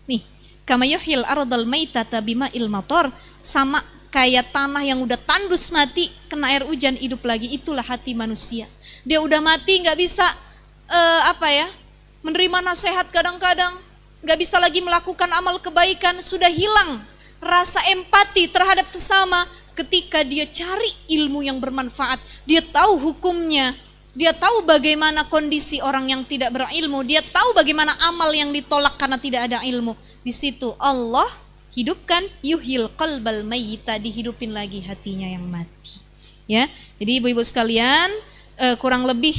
Nih, kama yuhyil ardal maitata bima'il matar, sama kayak tanah yang udah tandus mati, kena air hujan hidup lagi. Itulah hati manusia. Dia udah mati nggak bisa menerima nasihat kadang-kadang, nggak bisa lagi melakukan amal kebaikan, sudah hilang rasa empati terhadap sesama. Ketika dia cari ilmu yang bermanfaat, dia tahu hukumnya, dia tahu bagaimana kondisi orang yang tidak berilmu, dia tahu bagaimana amal yang ditolak karena tidak ada ilmu. Di situ Allah hidupkan, yuhyil qalbal mayyita, dihidupin lagi hatinya yang mati. Ya, jadi ibu-ibu sekalian, kurang lebih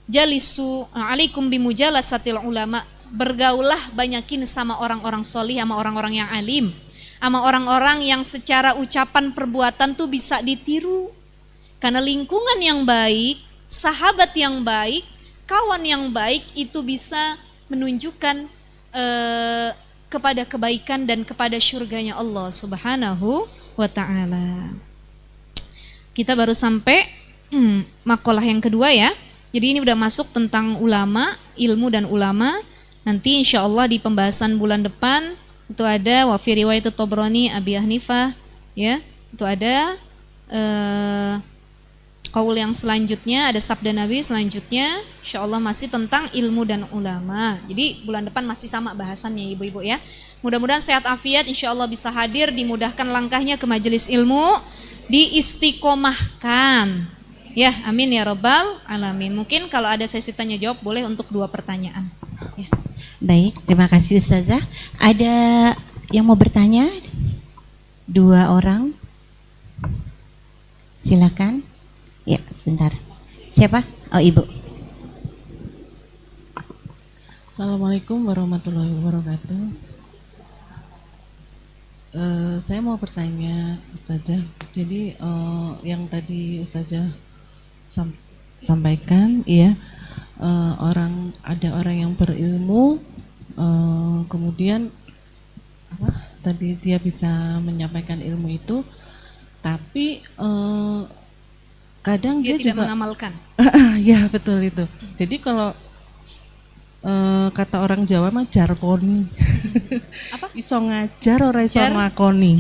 jalisu alaikum bimujalasatil ulama, bergaulah, banyakin sama orang-orang solih, sama orang-orang yang alim, sama orang-orang yang secara ucapan perbuatan tuh bisa ditiru. Karena lingkungan yang baik, sahabat yang baik, kawan yang baik itu bisa menunjukkan kepada kebaikan dan kepada syurganya Allah Subhanahu wa ta'ala. Kita baru sampai makalah yang kedua ya. Jadi ini udah masuk tentang ulama, ilmu dan ulama. Nanti insya Allah di pembahasan bulan depan itu ada wa fi riwayat Tabrani Abi Hanifah, ya. Itu ada qaul yang selanjutnya, ada sabda Nabi selanjutnya, insya Allah masih tentang ilmu dan ulama. Jadi bulan depan masih sama bahasannya ibu-ibu ya. Mudah-mudahan sehat afiat, insya Allah bisa hadir, dimudahkan langkahnya ke majelis ilmu, diistiqomahkan. Ya, amin ya robbal alamin. Mungkin kalau ada sesi tanya jawab boleh untuk 2 pertanyaan. Ya. Baik, terima kasih Ustazah. Ada yang mau bertanya? 2 orang. Silakan. Ya, sebentar. Siapa? Oh, Ibu. Assalamualaikum warahmatullahi wabarakatuh. Saya mau bertanya Ustazah. Jadi yang tadi Ustazah sampaikan, ya, ada orang yang berilmu, kemudian tadi dia bisa menyampaikan ilmu itu, tapi kadang Dia tidak juga mengamalkan. ya betul itu. Jadi kalau kata orang Jawa mah jarkoni. Apa? Iso ngajar ora iso nglakoni.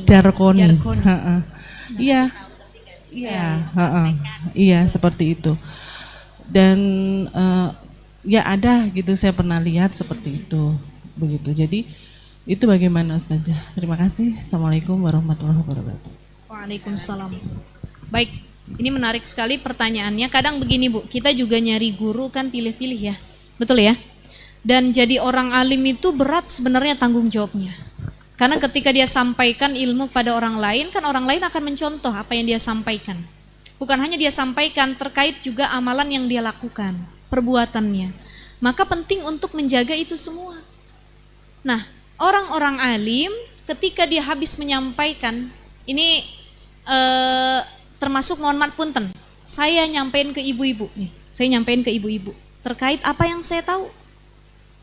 Jarkoni. Heeh. Iya. Iya, heeh. Iya, seperti itu. Dan ya ada gitu, saya pernah lihat seperti itu. Begitu. Jadi itu bagaimana Ustazah? Terima kasih. Assalamualaikum warahmatullahi wabarakatuh. Waalaikumsalam. Baik, ini menarik sekali pertanyaannya. Kadang begini Bu, kita juga nyari guru kan pilih-pilih ya. Betul ya? Dan jadi orang alim itu berat sebenarnya tanggung jawabnya. Karena ketika dia sampaikan ilmu pada orang lain, kan orang lain akan mencontoh apa yang dia sampaikan. Bukan hanya dia sampaikan, terkait juga amalan yang dia lakukan, perbuatannya. Maka penting untuk menjaga itu semua. Nah, orang-orang alim ketika dia habis menyampaikan, ini termasuk mohon maaf punten, saya nyampein ke ibu-ibu nih. Saya nyampein ke ibu-ibu terkait apa yang saya tahu.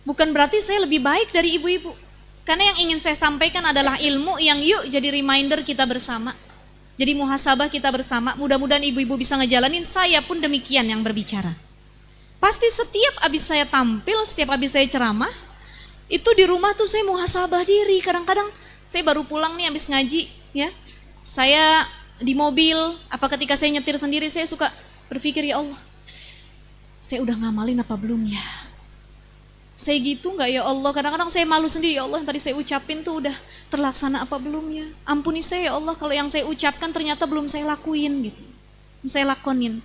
Bukan berarti saya lebih baik dari ibu-ibu. Karena yang ingin saya sampaikan adalah ilmu yang yuk jadi reminder kita bersama. Jadi muhasabah kita bersama. Mudah-mudahan ibu-ibu bisa ngejalanin, saya pun demikian yang berbicara. Pasti setiap habis saya tampil, setiap habis saya ceramah, itu di rumah tuh saya muhasabah diri. Kadang-kadang saya baru pulang nih habis ngaji, ya. Saya di mobil, apa ketika saya nyetir sendiri, saya suka berpikir, ya Allah, saya udah ngamalin apa belum ya? Saya gitu nggak ya Allah? Kadang-kadang saya malu sendiri, ya Allah, yang tadi saya ucapin tuh udah terlaksana apa belum ya? Ampuni saya ya Allah kalau yang saya ucapkan ternyata belum saya lakuin gitu. Belum saya lakonin.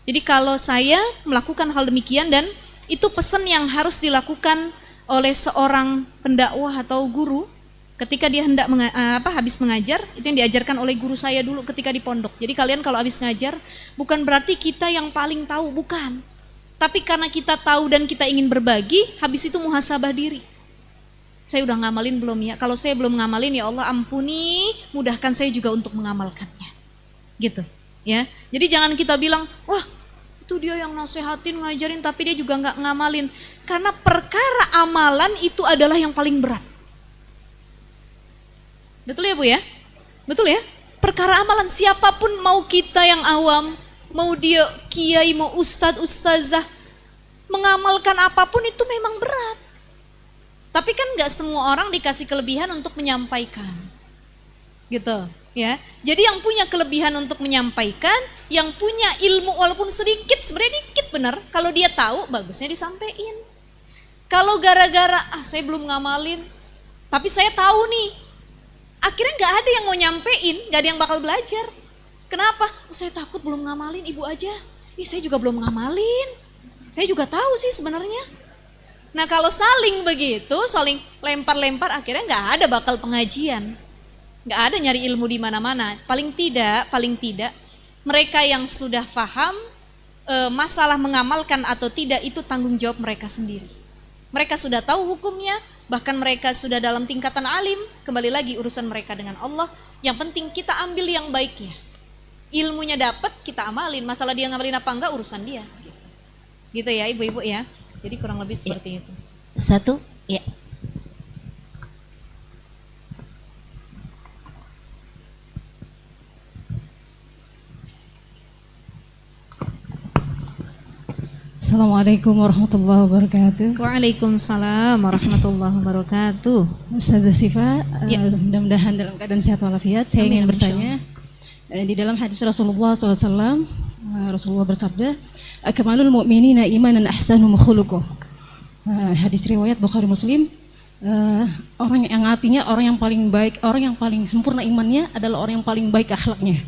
Jadi kalau saya melakukan hal demikian, dan itu pesan yang harus dilakukan oleh seorang pendakwah atau guru ketika dia hendak habis mengajar, itu yang diajarkan oleh guru saya dulu ketika di pondok. Jadi kalian kalau habis ngajar, bukan berarti kita yang paling tahu, bukan. Tapi karena kita tahu dan kita ingin berbagi, habis itu muhasabah diri. Saya udah ngamalin belum ya? Kalau saya belum ngamalin, ya Allah ampuni, mudahkan saya juga untuk mengamalkannya. Gitu. Ya, jadi jangan kita bilang, wah itu dia yang nasehatin, ngajarin, tapi dia juga nggak ngamalin. Karena perkara amalan itu adalah yang paling berat. Betul ya Bu ya? Betul ya? Perkara amalan, siapapun, mau kita yang awam, mau dia kiai, mau ustadz, ustazah, mengamalkan apapun itu memang berat. Tapi kan nggak semua orang dikasih kelebihan untuk menyampaikan. Gitu. Ya, jadi yang punya kelebihan untuk menyampaikan, yang punya ilmu walaupun sedikit, sebenarnya dikit benar, kalau dia tahu bagusnya disampaikan. Kalau gara-gara saya belum ngamalin, tapi saya tahu nih, akhirnya nggak ada yang mau nyampein, nggak ada yang bakal belajar. Kenapa? Saya takut belum ngamalin, ibu aja. Saya juga belum ngamalin. Saya juga tahu sih sebenarnya. Nah kalau saling begitu, saling lempar-lempar, akhirnya nggak ada bakal pengajian. Nggak ada nyari ilmu di mana-mana. Paling tidak mereka yang sudah paham masalah mengamalkan atau tidak itu tanggung jawab mereka sendiri. Mereka sudah tahu hukumnya, bahkan mereka sudah dalam tingkatan alim. Kembali lagi urusan mereka dengan Allah. Yang penting kita ambil yang baiknya. Ilmunya dapat, kita amalin. Masalah dia ngamalin apa enggak urusan dia. Gitu ya ibu-ibu ya. Jadi kurang lebih seperti itu. Satu, ya. Assalamualaikum warahmatullahi wabarakatuh. Waalaikumsalam warahmatullahi wabarakatuh. Ustazah Sifa, Ya. mudah-mudahan dalam keadaan sehat walafiat. Saya Amin, ingin bertanya, di dalam hadis Rasulullah SAW, Rasulullah bersabda, "Akmalul mu'minina imanan ahsanuhum khuluquh." Hadis riwayat Bukhari Muslim. Orang yang artinya orang yang paling baik, orang yang paling sempurna imannya adalah orang yang paling baik akhlaknya.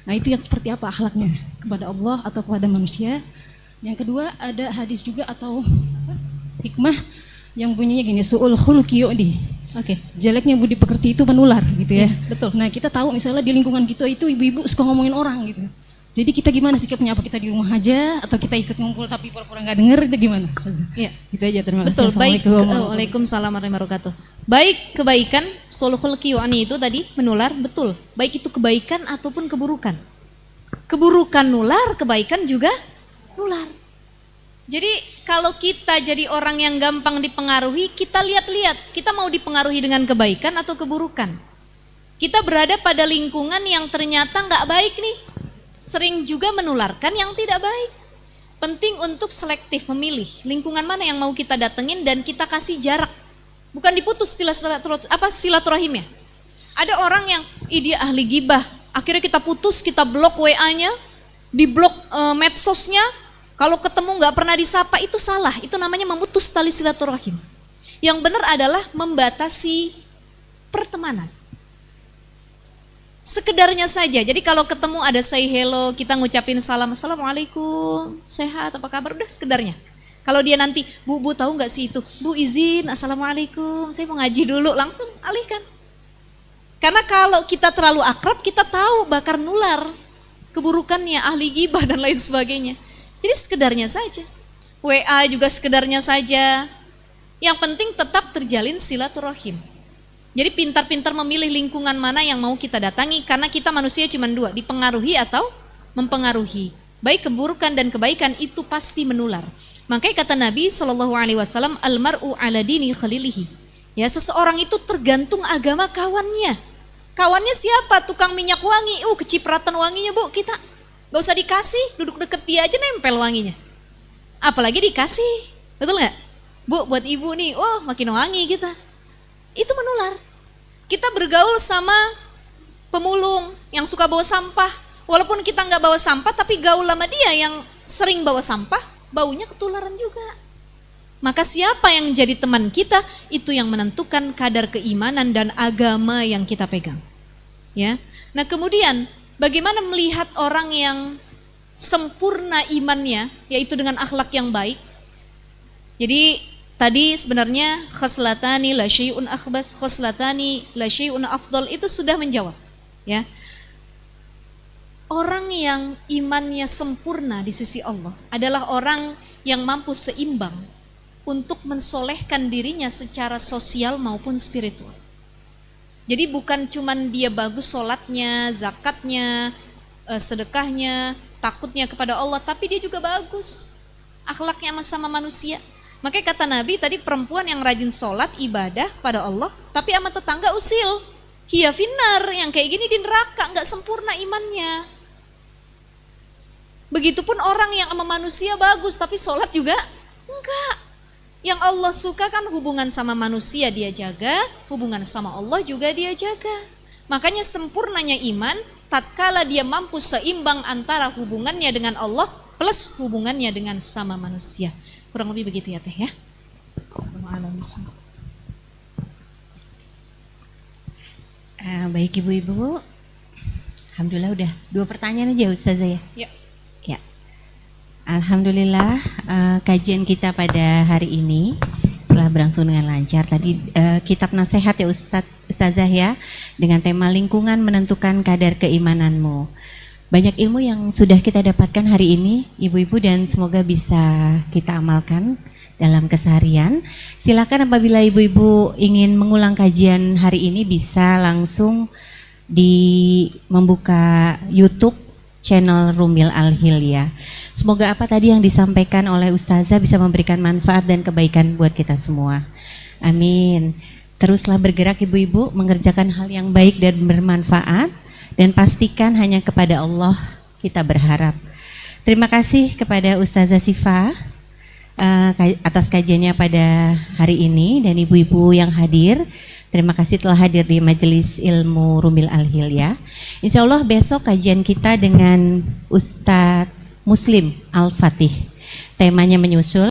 Nah itu yang seperti apa akhlaknya? Kepada Allah atau kepada manusia? Yang kedua ada hadis juga atau hikmah yang bunyinya gini, su'ul khuluqi yu'di. Oke. Jeleknya budi pekerti itu menular gitu ya. Betul. Nah kita tahu misalnya di lingkungan kita itu ibu-ibu suka ngomongin orang gitu. Jadi kita gimana sikapnya? Apa kita di rumah aja atau kita ikut ngumpul tapi pura-pura nggak denger, itu gimana? Iya. Gitu aja, terima kasih. Betul, baik. Assalamualaikum. Waalaikumsalam warahmatullahi wabarakatuh. Baik kebaikan, sulhul qiwani itu tadi menular, betul. Baik itu kebaikan ataupun keburukan. Keburukan nular, kebaikan juga nular. Jadi kalau kita jadi orang yang gampang dipengaruhi, kita lihat-lihat, kita mau dipengaruhi dengan kebaikan atau keburukan. Kita berada pada lingkungan yang ternyata nggak baik nih, sering juga menularkan yang tidak baik. Penting untuk selektif memilih lingkungan mana yang mau kita datengin dan kita kasih jarak. Bukan diputus silaturahimnya. Ada orang yang dia ahli gibah, akhirnya kita putus, kita blok WA-nya, di blok medsosnya. Kalau ketemu nggak pernah disapa, itu salah. Itu namanya memutus tali silaturahim. Yang benar adalah membatasi pertemanan. Sekedarnya saja. Jadi kalau ketemu ada say hello, kita ngucapin salam, assalamualaikum, sehat, apa kabar, udah sekedarnya. Kalau dia nanti, bu tahu nggak sih itu, bu izin, assalamualaikum, saya mau ngaji dulu, langsung alihkan. Karena kalau kita terlalu akrab, kita tahu bakar nular keburukannya, ahli gibah dan lain sebagainya. Jadi sekedarnya saja. WA juga sekedarnya saja. Yang penting tetap terjalin silaturahim. Jadi pintar-pintar memilih lingkungan mana yang mau kita datangi, karena kita manusia cuma dua, dipengaruhi atau mempengaruhi. Baik keburukan dan kebaikan itu pasti menular. Makanya kata Nabi SAW, almar'u ala dini khalilihi. Ya, seseorang itu tergantung agama kawannya. Kawannya siapa? Tukang minyak wangi. Kecipratan wanginya bu, kita gak usah dikasih, duduk deket dia aja nempel wanginya. Apalagi dikasih, betul nggak? Bu, buat ibu nih, makin wangi kita. Itu menular. Kita bergaul sama pemulung yang suka bawa sampah. Walaupun kita nggak bawa sampah, tapi gaul sama dia yang sering bawa sampah, baunya ketularan juga. Maka siapa yang jadi teman kita, itu yang menentukan kadar keimanan dan agama yang kita pegang. Ya. Nah kemudian, bagaimana melihat orang yang sempurna imannya, yaitu dengan akhlak yang baik. Jadi tadi sebenarnya khoslatani la syai'un akhbas, khoslatani la syai'un afdol, itu sudah menjawab. Ya. Orang yang imannya sempurna di sisi Allah adalah orang yang mampu seimbang untuk mensolehkan dirinya secara sosial maupun spiritual. Jadi bukan cuman dia bagus sholatnya, zakatnya, sedekahnya, takutnya kepada Allah, tapi dia juga bagus akhlaknya sama manusia. Makanya kata Nabi tadi, perempuan yang rajin sholat, ibadah pada Allah, tapi sama tetangga usil, hiya finnar, yang kayak gini di neraka, nggak sempurna imannya. Begitupun orang yang sama manusia bagus, tapi sholat juga enggak. Yang Allah suka kan hubungan sama manusia dia jaga, hubungan sama Allah juga dia jaga. Makanya sempurnanya iman, tatkala dia mampu seimbang antara hubungannya dengan Allah plus hubungannya dengan sama manusia. Kurang lebih begitu ya teh ya. Baik ibu-ibu, alhamdulillah udah 2 pertanyaan aja Ustazah ya. Ya. Ya. Alhamdulillah kajian kita pada hari ini telah berlangsung dengan lancar. Tadi kitab nasihat ya Ustazah ya, dengan tema lingkungan menentukan kadar keimananmu. Banyak ilmu yang sudah kita dapatkan hari ini ibu-ibu, dan semoga bisa kita amalkan dalam keseharian. Silakan apabila ibu-ibu ingin mengulang kajian hari ini bisa langsung membuka YouTube channel Rumil Al-Hilya. Semoga apa tadi yang disampaikan oleh Ustazah bisa memberikan manfaat dan kebaikan buat kita semua. Amin. Teruslah bergerak ibu-ibu, mengerjakan hal yang baik dan bermanfaat, dan pastikan hanya kepada Allah kita berharap. Terima kasih kepada Ustazah Sifa atas kajiannya pada hari ini, dan ibu-ibu yang hadir. Terima kasih telah hadir di Majelis Ilmu Rumil Al-Hilya. Insya Allah besok kajian kita dengan Ustadz Muslim Al-Fatih. Temanya menyusul